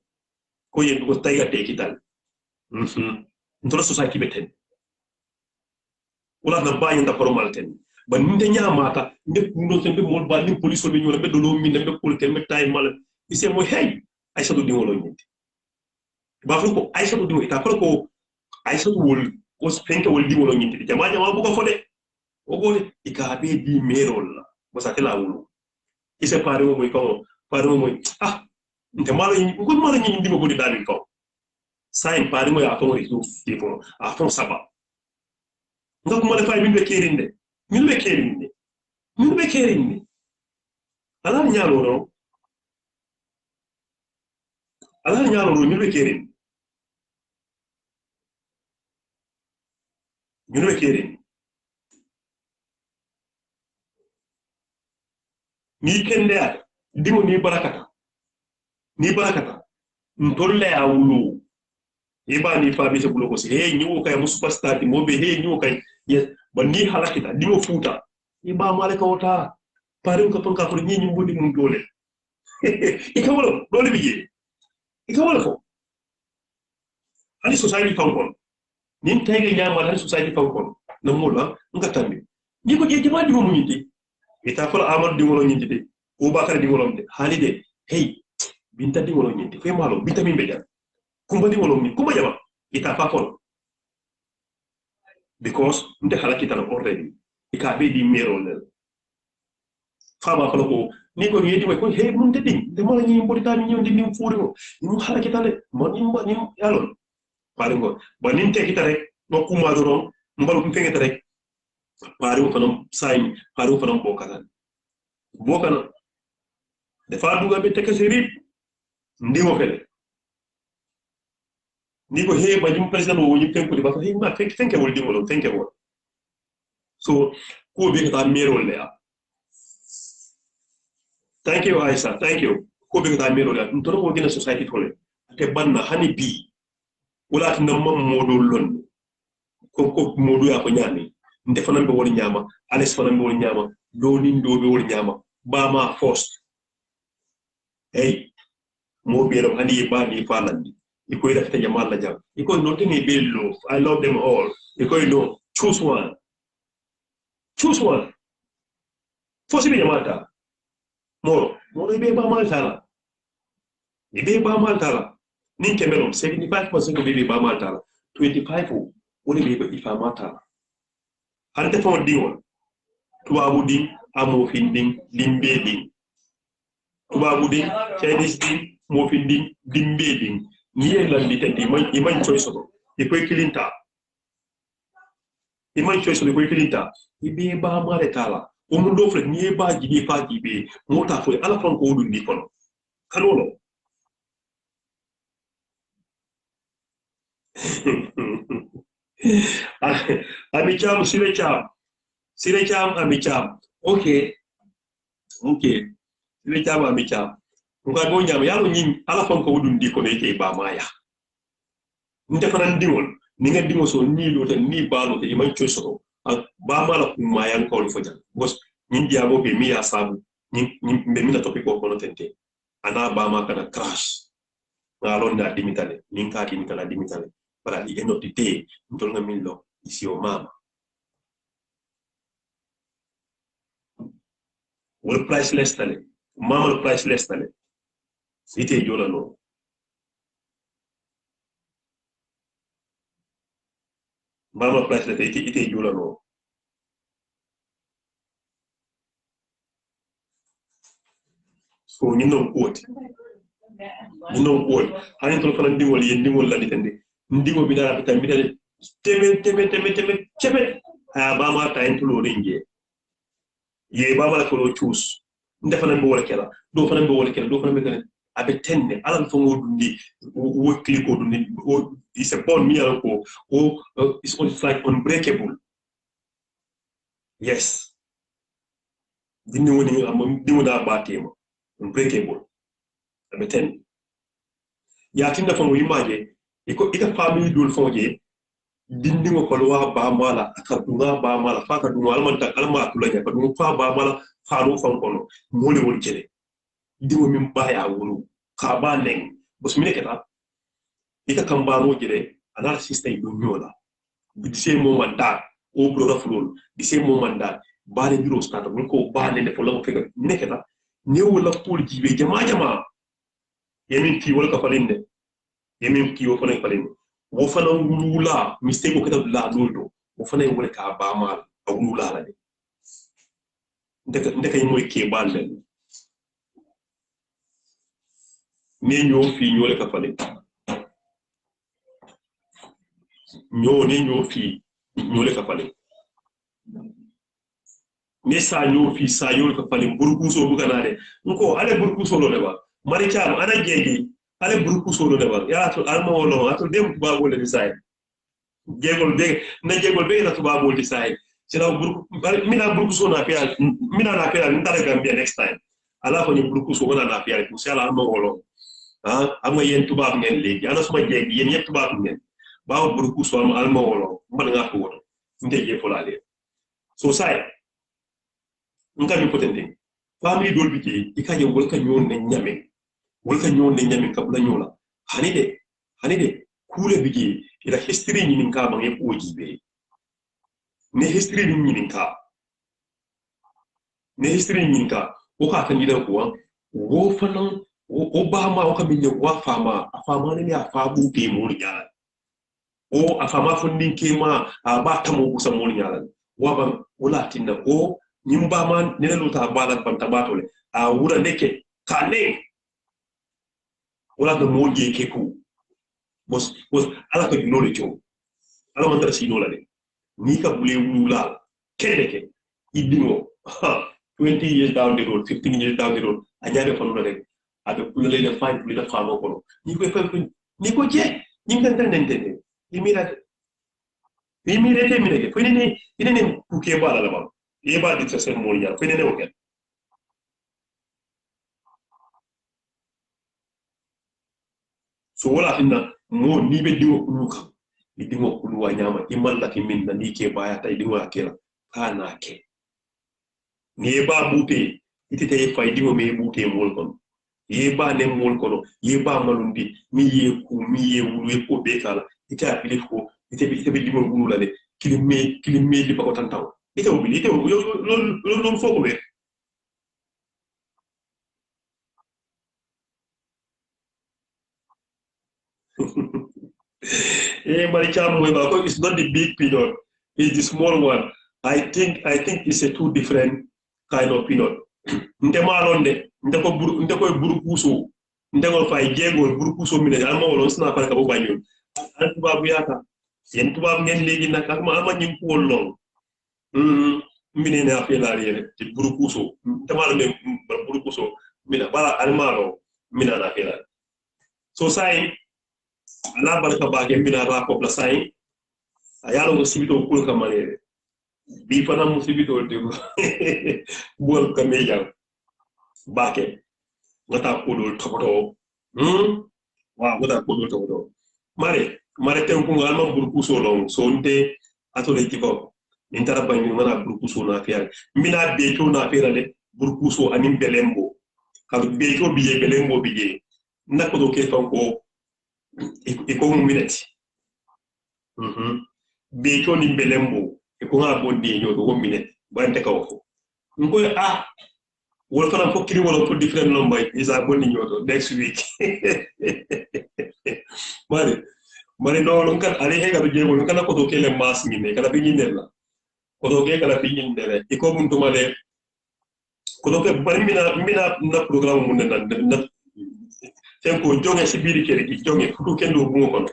ko yendo ko tayga te ki tan ntoro society beten wala na bayin da formal ten ba ninde nyamata ndep ndo sembe mol ba ni police be nyola be do lo min be ko kel tay mal ise mo hey aisha do dingolo nyindi ba ko aisha do dingolo ta ko aisha wol o spenke wol dingolo nyindi jama bu ko fode o go ikabe di merol ba sa tela wulu ise pare mo ko nte malo ni ko malo ni ndimo ko di dami ko sai pare mo ya to ri tu tipo a fon saba ngok mo le fay min be kerinde min be kerinde ala nyalo no ala nyaalo no nyube kerin ni kende ya dimo ni barakata ntolle ya wulu iba ni fa bi se bulo ko se he nyu kay mu superstar ti mo be he nyu kay yes ba ni halakita dimo futa iba malaka wota pare ko ton ka ko ni mbudi mum dole ikawolo dole biye ikawolo ko hani society fankon nin tayge nyama hani society fankon na mola ngatambi ni ko je jama dimo mu nyiti ita fala amad di ngolo nyinti de o bakar di ngolo de halide hey binta di ngolo nyinti fe malo binta min beja kumba di ngolo ni kumba jama ita fa fol because nte halakita na already ika be di mero le fa ba ko ni ko yedi ko hey mun de de mo ni mbota ni nyondi ni furi ko ni halakita le mo ni yalon pare ngo ba nin te kita rek no kuma doron mbal ko fengeta rek pare ko fanam say pare ko fanam bokana defa duga be teke serip ndimo fele niko he ba jum president o woni tenko di ba he ma tenke wol dingolo tenke wol so ko be ta mero le ya thank you Aisha thank you ko be ta mero le ntoro ko dina society tole te banna hani bi wala tan mam modo lon ko modo ya ko nyami ndefanam be wol nyama ales fanam be wol nyama do ni do be wol nyama bama first hey mo be ro hani ba ni falandi iko ida fita jamal la jam iko nothing is bello I love them all iko no choose one fosi be jamata mo be ba mal tala be ba mal tala nin kemelo 75% be ba mal tala 25 woni be ifa mata ante fon diwon tuwabu din amofin din limbe din tubabu din chinese din mofin din limbe din niye landi tenti iman choice do iko kilinta ibe ba mare tala o mun do fre niye ba jibi fa jibi mota fo ala fon ko dun di kono kanolo amicham sirecham amicham okay sirecham amicham nga go nyam yalo nyin ala fon ko dun di ko ne ba maya nte fanan dingol ni nga dingo so ni lo tan ni balo te iman choso ba mala ku mayan ko fo jan bos nyin diabo be mi ya sabu nyin be mi na topic ko no tente ana ba ma kana crash ngalo nda dimitale nin ka ki kala dimitale para di end of the day ntol nga min lo isi o mama wol priceless tale mama priceless tale ite jola no mama priceless ite jola no so ni non quote hani to fana dingol yendingol la ditende ndingo bi dara bitam bitale teme ha ba ma ta intulo ringe ye ba ma ko choose ndefana mbo wala kala do fana mbo wala kala do fana be abe tenne alan fo ngodundi wo kliko dundi is a bond mi alko it's like unbreakable yes dindi woni am dimu da batema unbreakable abe tenne ya tinda fo yimaje ika family dul foje dindi ngo ko wa ba mala akadunga ba mala fa kadunga almanta alma tulanya kadunga fa ba mala faru fon kono mole wol jele dimo min baya wulu ka ba neng bos mi nekata ika kan ba mo jele anal system do nyola di se moment da o bro rafulol di se moment da ba le biro stata ko ba le defo la fega nekata ne wala pol jibe jama yemin ki wala ka falinde yemin ki wo fana falinde wo fana wulula mistake ko kata la loldo wo fana wala ka ba mal wulula la de ndeka moy ke balle ne ñoo fi ñoo le ka fale ñoo fi ñoo le ka fale ne sa ñoo fi sa ñoo le ka fale burkuso bu kanade nko ale burkuso lo le ba mari cham ana jeegi ale buruku solo de ba ya to alma wolo ato dem ba wala ni say jegol be na to ba wol di say ci law buruku mina buruku so na pia mina na pia ndara Gambia next time ala ko ni buruku so wala na pia ko sala alma wolo am nga yeen tubaab ngeen léegi ana suma jeeg yeen ñepp tubaab ngeen baaw buruku so am alma wolo man nga ko wono nte je folale so say nka mi potente family dol bi je ikaje wol ka ñoon ne ñame wol ka ñoon ne ñame kabla ñola hani de kule bi je ila history ni nka ba ngi ko jibe ne history ni nka o ka tan gidan ko wo fanan Obama o kamille wa fama afama ne ya fabu te moni yala o afama fundin kema ba tamo kusa moni yala wa ban wala tinna o nyimba man ne luta bala ban tabatole a wura neke kane wala do moje keku bos ala ko nole cho ala man tarasi dola de ni ka bule wula kedeke idingo 20 years down the road 15 years down the road anyade fanu rek abe kulele le fine kulele famo kono ni ko fa ni ko je ni nganta nente imirate mineke fini ni ine ku ke bala la ba e ba di tsese mo ya fini ne okel so wala finna mo ni be diwo kuluka ni diwo kuluwa nyama imalla ki minna ni ke baya tay diwo akela kana ke ni ba bute itite fay diwo me bute mo kono ye ba ne mol kono ye ba malundi mi ye wulu e ko be kala ita apile ko ite be dimo wulu la de kilime li bako tantaw ite obili ite lo foko be bari cham moy ba ko it's not the big peanut, it's the small one. I think it's a two different kind of peanut. Ndemalonde ndeko buru puso ndeko fay jegol buru puso mi ne alma wolo sna fa ka bo bañul an tubabu yaka yen tubabu ngeen legi nak ak ma ama ñim ko wol mi ne na fe la yele ci buru puso tamal me buru puso mi na bala almaro mi na fe la so say la barka ba ke mi na ra ko la say ayalo ko sibito ko ka mane bi fana mo sibito de bol ka me jam bake ngata kodol tokoto wa ngata kodol tokoto mare tem ko ngalma burku so long so nte atole tiko intara bangi ngana burku so na fiya mina beto na fiya le burku so anim belembo kadu beto biye belembo biye nako do ke fanko e ko minute beto ni belembo e ko ngabo di nyodo ko minute bante ka ko ngoy wol fana fo kiri wala for different number is a boni nyoto next week mari no kan ale hega do jebo kan ko to kele mas ngine kala bi nyindela ko to ke kala bi nyindele e ko mun to male ko to ke bari mina na programme mun na tempo jonge ci biir kër gi jonge futu kendo bu ko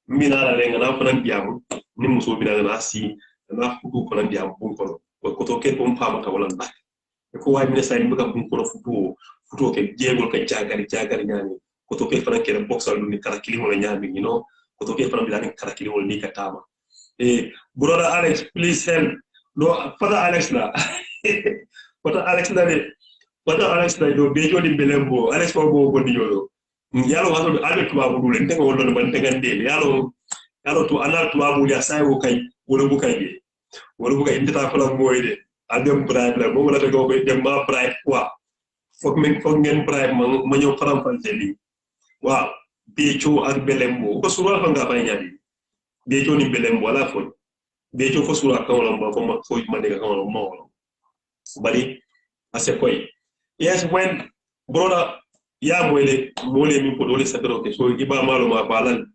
mina la lenga na fana biamu ni muso bi na si na futu ko na biamu bu ko to ke ko pama ta wala nak ko way mi say mbuga bu ko futu ke jegol ke jagari nyani ko to ke fana kere boxal ni kala kilimo la nyami you know ko to ke fana bi la kala kilimo ni katama brother Alex please help no father Alex la father Alex la do be jodi belembo Alex ko bo ko diolo yalo wato albe tuwa bu dule ntengo wono ban tegande yalo to ana tuwa bu ya sai wo kay wala bu kay wala bu kay ndita fala moyde adem bribe la mo wala to go dem ma bribe quoi fok ngeen bribe ma ñew faram falté li wa becho ak belembo ko sura fa nga fay ñabi becho ni belembo la fo becho fo sura ka wala ma fo ma de ka wala mo bari ase koy yes when brother ya moyle min ko dole sabero ke so iba malo ma balal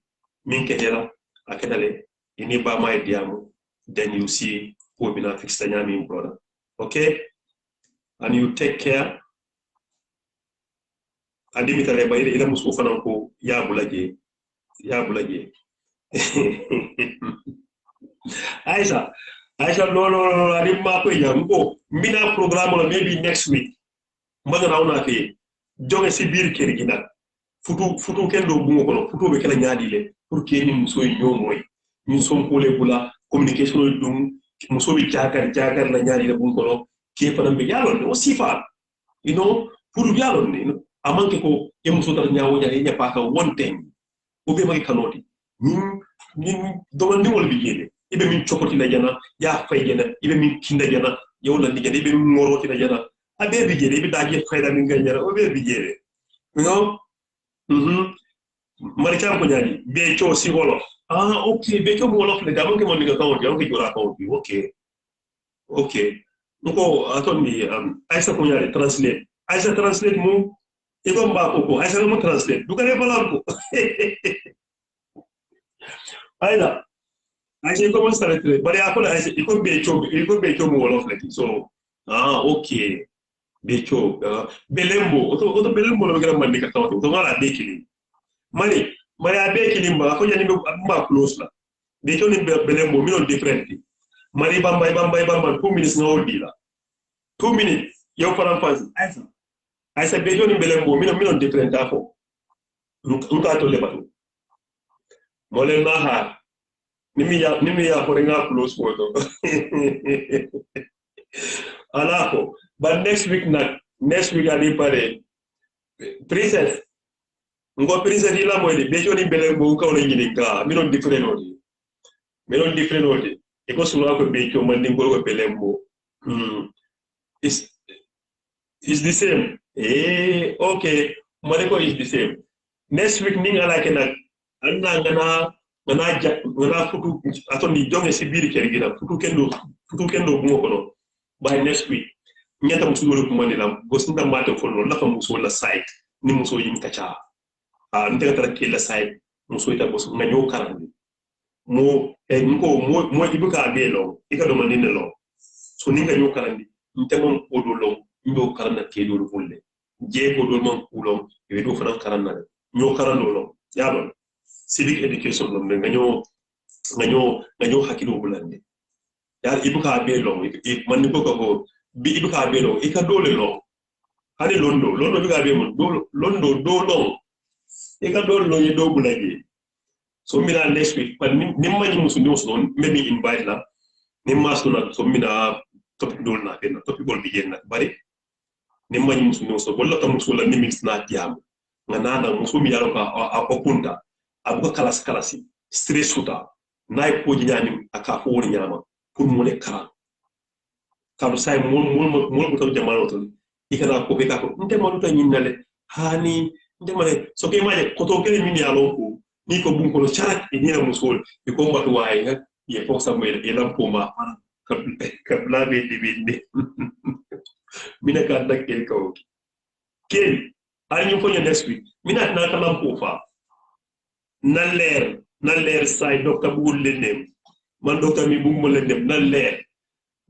min ke hela akedale ini ba mai diamo then you see who been fix the nyami brother okay and you take care andi mitale ba ila musu fanan ko ya bulaje Aisha no adi ma ko yam ko mina programme la maybe next week mbana raw na fi jonge ci biir kër gi nak futu kendo bungo kono futu be kala nyaadi le pour que ni muso nyomoy ni son ko le bula communication dum muso bi jagar la nyaadi le bungo kono ke fanam be yalon o sifa you know pour yalon ni amanke ko e muso tar nyaawo nyaade nya pa ka one thing o be magi kanoti min domandi wol bi yele ibe min chokoti la jana ya fay jana ibe min kinda jana yow la digade ibe min ngoroti la jana abe bi jele ibe daje fayda min ganyara o be bi jele you know Maricham ko nyani be cho si wolof okay be cho wolof le dabon ke mon ni ka kawon ke jora kawon okay nko atoni aisa ko nyani translate aisa translate mu iko mba ko aisa mo translate dukare balam ko aida aisa ko mo starate bari akola aisa iko be cho mo wolof le so okay be cho belembo oto belembo lo gara man ni ka kawon to ngala be kili mari abe kilimba ko jani ba close la be to ni belembo mi non different mari bamba 2 minutes no dila 2 minutes yo faram fansi aisa be to ni belembo mi non different afo nka to le batu mole na ha nimi ya ko nga close ko to alako but next week ali pare princess ngo princess ila moyde be joni bele bo ko la nyini ka mi non different odi e ko sura ko be ko man ngo ko bele bo is the same okay mane ko is the same next week ninga la kenak anna ngana futu atoni jonge si biri keri gina futu kendo mo ko no by next week nyata musu do ko manila go sinta mate fo no la fa musu la site ni musu yin kacha ntega tara kila side muso ita bosu nganyo karandi mo mo ibuka belo ika do manine lo so ninga nyo karandi ntemo odolo ndo karanda ke do fulle je ko do mon kulom e do fana karanda nyo karando lo yabon civic education lo nganyo hakilo bulande yar ibuka belo e man ko bi ibuka belo ika dole lo hani londo biga be mon londo do lo eka do lo yedo bulagi so mina next week but nimma ni musu non maybe invite la nimma suna so mina topic dol na den topic bol bi na bari nimma ni musu so bolla tam musu la nimix na tiam ngana musu mi yaro ka akunta abuka kalasi stress uta nay ko nyani aka fo woni nyama pour mo le kala kalu say mo ko to jamalo to ikana ko be ka ko nte mo to nyinale hani ndemale so ke maje ko to kele min ya loko ni ko bun ko charak e ni musul e ko mbatu way nga ye fo sa mel e lam poma ka blabe di mina ka dak el ko ken ali ñu ko ñu next week mina na ka lam po fa na leer say docteur bugul lenem man docteur mi buguma lenem na leer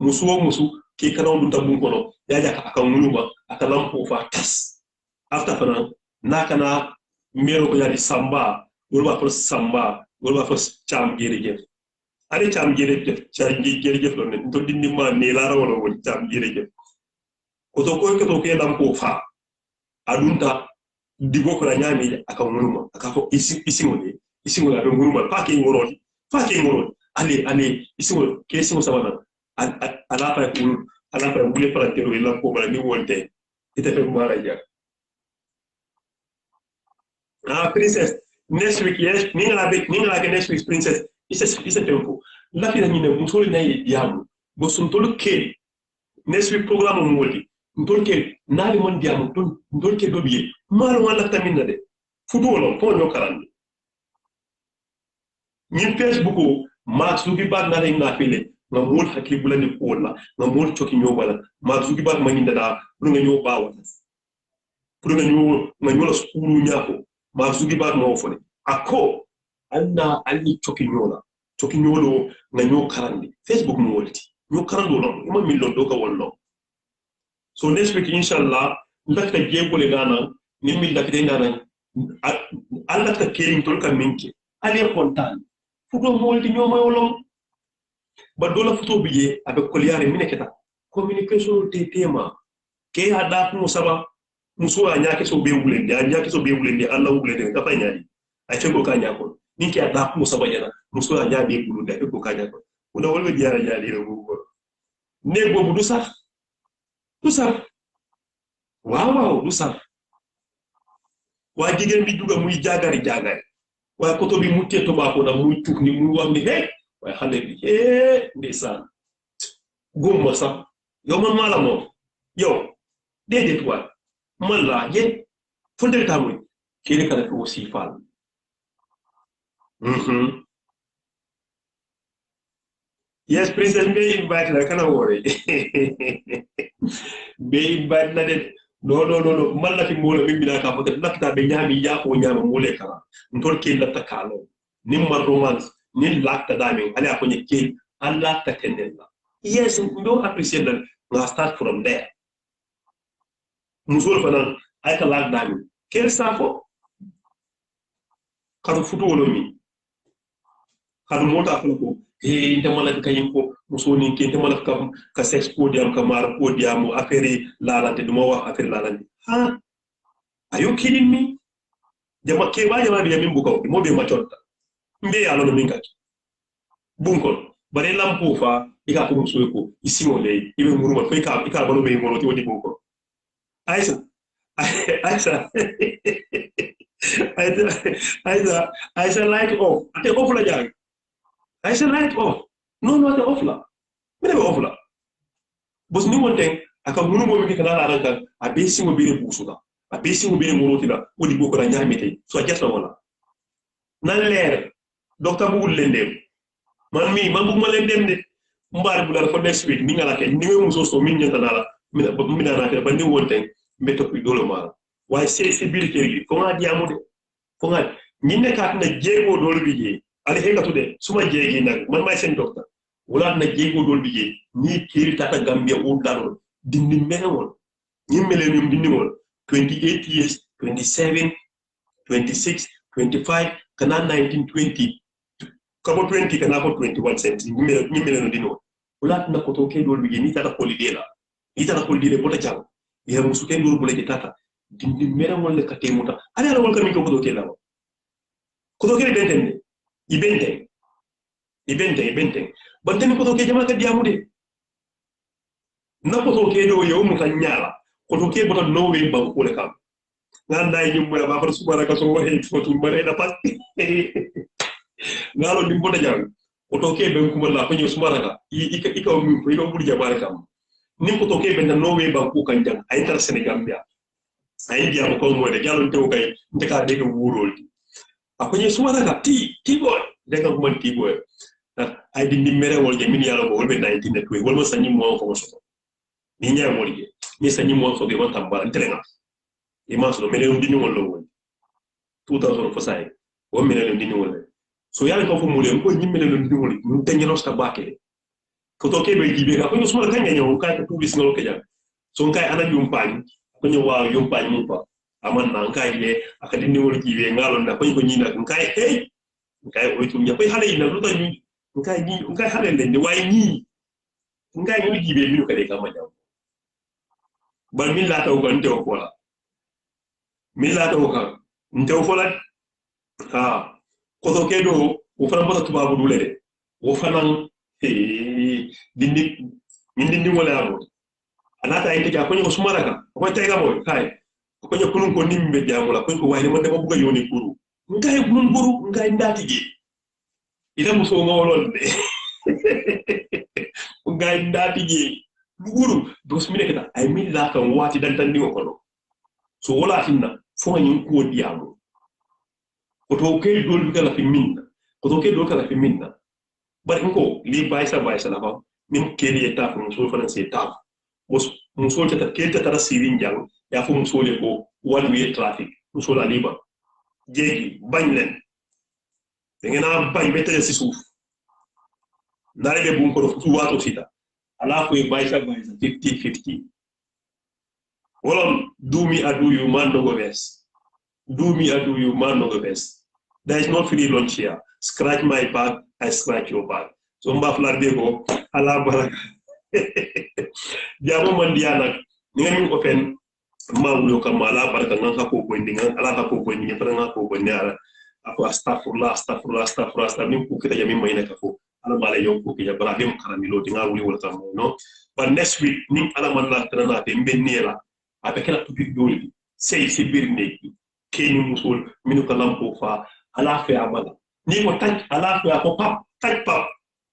musu ki kana ndu tabun ko no ya ja ka nguluma aka lam po fa tas after fana nakana mero ko yari samba wala fa samba wala fa cham jerejef ari cham jerejef lo ne to dindi ma ne la rawolo won cham jerejef ko to ke dam ko fa adunta digo ko la nyami aka nguluma aka ko isi ngula do nguluma pa ke ngorodi ale isi ngol ke isi ngosabana ala pa bule para tero la ko bala ni wonte ite fe mara ja princess next week yes ninga la next week princess is a tempo la fina ni musoli na diamu bo sun tolu ke next week programme mo wodi ntol ke nali mon diamu ntol ke dobiye malo wala tamina de futolo fo no karande ni facebook mark zuckerberg na ina fele nga mol hakli bulani ko wala nga mol choki nyobala mark zuckerberg maninda da nga nyo bawa pour nga nyo la skuru nyako ma sugi ba mo fone ako anna alli choki nyolo nga nyo karandi facebook mo wolti nyo karando non ima million do ka wollo so next week inshallah ndakta jebole gana ni mi dakte ngana alla ta kerin tol ka minki ali kontan fudo mo wolti nyo mayolom ba dola futo biye abe koliyare mineketa communication te tema ke hada ko saba muso a nyake so be wulen ya nyake so be wulen Allah wulen ka fa nyaadi ay fego ka nyako ninki a da ko sabanya muso a nyaabe bulu da fego ka nyako kuna wolbe diara nyaadi ro go ne bobu du saf waaw du saf wa jigen bi duga muy jagari wa koto bi mu teto ba ko da muy tuk ni muy wax ni hey way xale bi ndeysaan gomma sax yow man mala mo yow dedet wa man la je fonde tamuy kiri kala ko aussi fal yes princess be invite la kana wore be invite na de no man la fi mola bi bila ka fote nakta be nyami ya ko nyama mole kala ntol ke la takalo nim ma romance ni lakta dami ala ko ni ke Allah ta kendella yes ndo appreciate that na start from there musul fanan ay ka lak dami kel safo kadu futu wolo mi kadu mota ko nte mala kayim ko musoni ke nte mala ka sex podium ka mar podium affaire lalante duma wax affaire lalante ha are you kidding me jama ke ba jama bi min bukaw mo be ma totta mbe ya no min kati bunkon bare lampo fa ika ko muso ko isimo le ibe muruma fa ika balo be mo ti wodi bunkon aisa light off ate off la jang I said light off. No, ate off la. Mene be off la. Bos ni wonten aka munu mo mi kana la ranka a be simo be busuka. A be simo be moroti la wodi boko la nyamete. So a jetta wala. Na leer docteur bu wul lendem. Man bu ma lendem de mbar bu la for next week mi ngala ke ni ngi muso so min nyanta la mi na ke ba ni wonten meto ko dolo mala. Why c'est bir keri ko nga diamu de. Ko nga ni nekat na jego dolo bije. Ali heka tude suma jeegi nak man may sen docteur wala na jeego dol bije ni kiri tata Gambia o daro dindi melewon ni melenium dindi won 28 years 27 26 25 kana 19 20 kabo 20 kana ko 21 cents ni meleno dino wala na ko to ke dol bije ni tata ko lidela ni tata ko lidela bota jang ya musu ken dol bolé tata dindi melewon le katemuta ala wala ko mi ko do ke la ko do ke bentende ibente banteni ko to ke jama ka diamu de na ko to ke do yow mu tan nyala ko to ke bota no we ba ko le kam nganda yi mu ba far subara ka so wahe fotu bare da pas ngalo dim bota jang ko to ke ben ko la ko nyu subara ka ika mi ko iko buri jabare kam nim ko to ke ben no we ba ko kan jang ay tar Senegal biya ay diamu ko mo de jalo tew kay ndeka de ko wurol akonye suara ka ti boy de ka kuma ti boy ay di nimere wol je min yalo ko wolbe 19 net we wolmo sanyi mo ko so ni nya mo je ni sanyi mo so de won tamba entrena e ma so mele ndi ni wol lo won 2000 fosay o mele ndi ni wol so yalla ko fu mo le ko nyimmele lo ndi wol mu tenyelo sta bakele ko to ke be jibe ka ko suma ka nyanyo ka ko bis ngol ke jam so kay ana yum pañ ko ñu waaw yum pañ mu pa aman na nkai le akadi ni wol jibe ngalo na ko nyina nkai hey nkai o tum ya ko hale ina luta ni nkai hale le ni way ni nkai ni jibe mi ko de kama jam ba min la taw ko ntew ko la min la taw ka ntew fo la ha ko to ke do o fana bota tuba bu dule de o fana dindi dindi wala abo anata ay te ko ni ko sumara ka ko tay ga mo kai ko ñu kunun ko nimbe jamula ko wayne man dama buga yoni kuru ngay bunun buru ngay ndati gi ida muso ngolol de ngay ndati gi buru dos mi nekata ay mi la kan wati dan tan diwo ko so wala tinna fo ñu ko diamu ko to kay dol bi kala fi minna ko to kay dol kala fi minna bar ko li baysa la fa nim keli eta ko so fa se ta muso ta kelta tara sirin jang ya fu musole ko one way traffic musola liba jeegi bañ len da ngena bañ betale ci suuf ndare be bu ko fu wato sita ala ko baysa 50-50 wolon do me adu you man no go best do me adu you man no go best there is no free lunch here scratch my back I scratch your back so mba flar be ko ala baraka jamo man dia nak ni ngam ko fen ma wulo kam ala baraka nan ka ko ni ngan ala ka ko ni fa nga ko ni ala ako astaghfirullah min ku kita yami mayna ka fo ala mala yon ko ke ibrahim karamilo dinga wuli wala tam no but next week nim ala man la tana te mbennela abe kala to bi doli sey ci bir ne keni musul minu ka lampo fa ala fe amala ni ko taj ala fe ko pap taj pap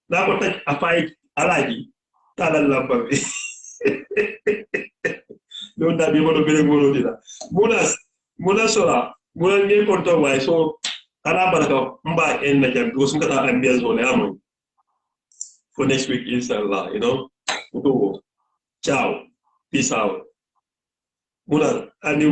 da ko taj afay alaji tala lamba bi don da bi mono bele mono dina munasora munan ngi konto way so ala baraka mba en na jam do sun kata ambiance on amon for next week inshallah ciao peace out munan ani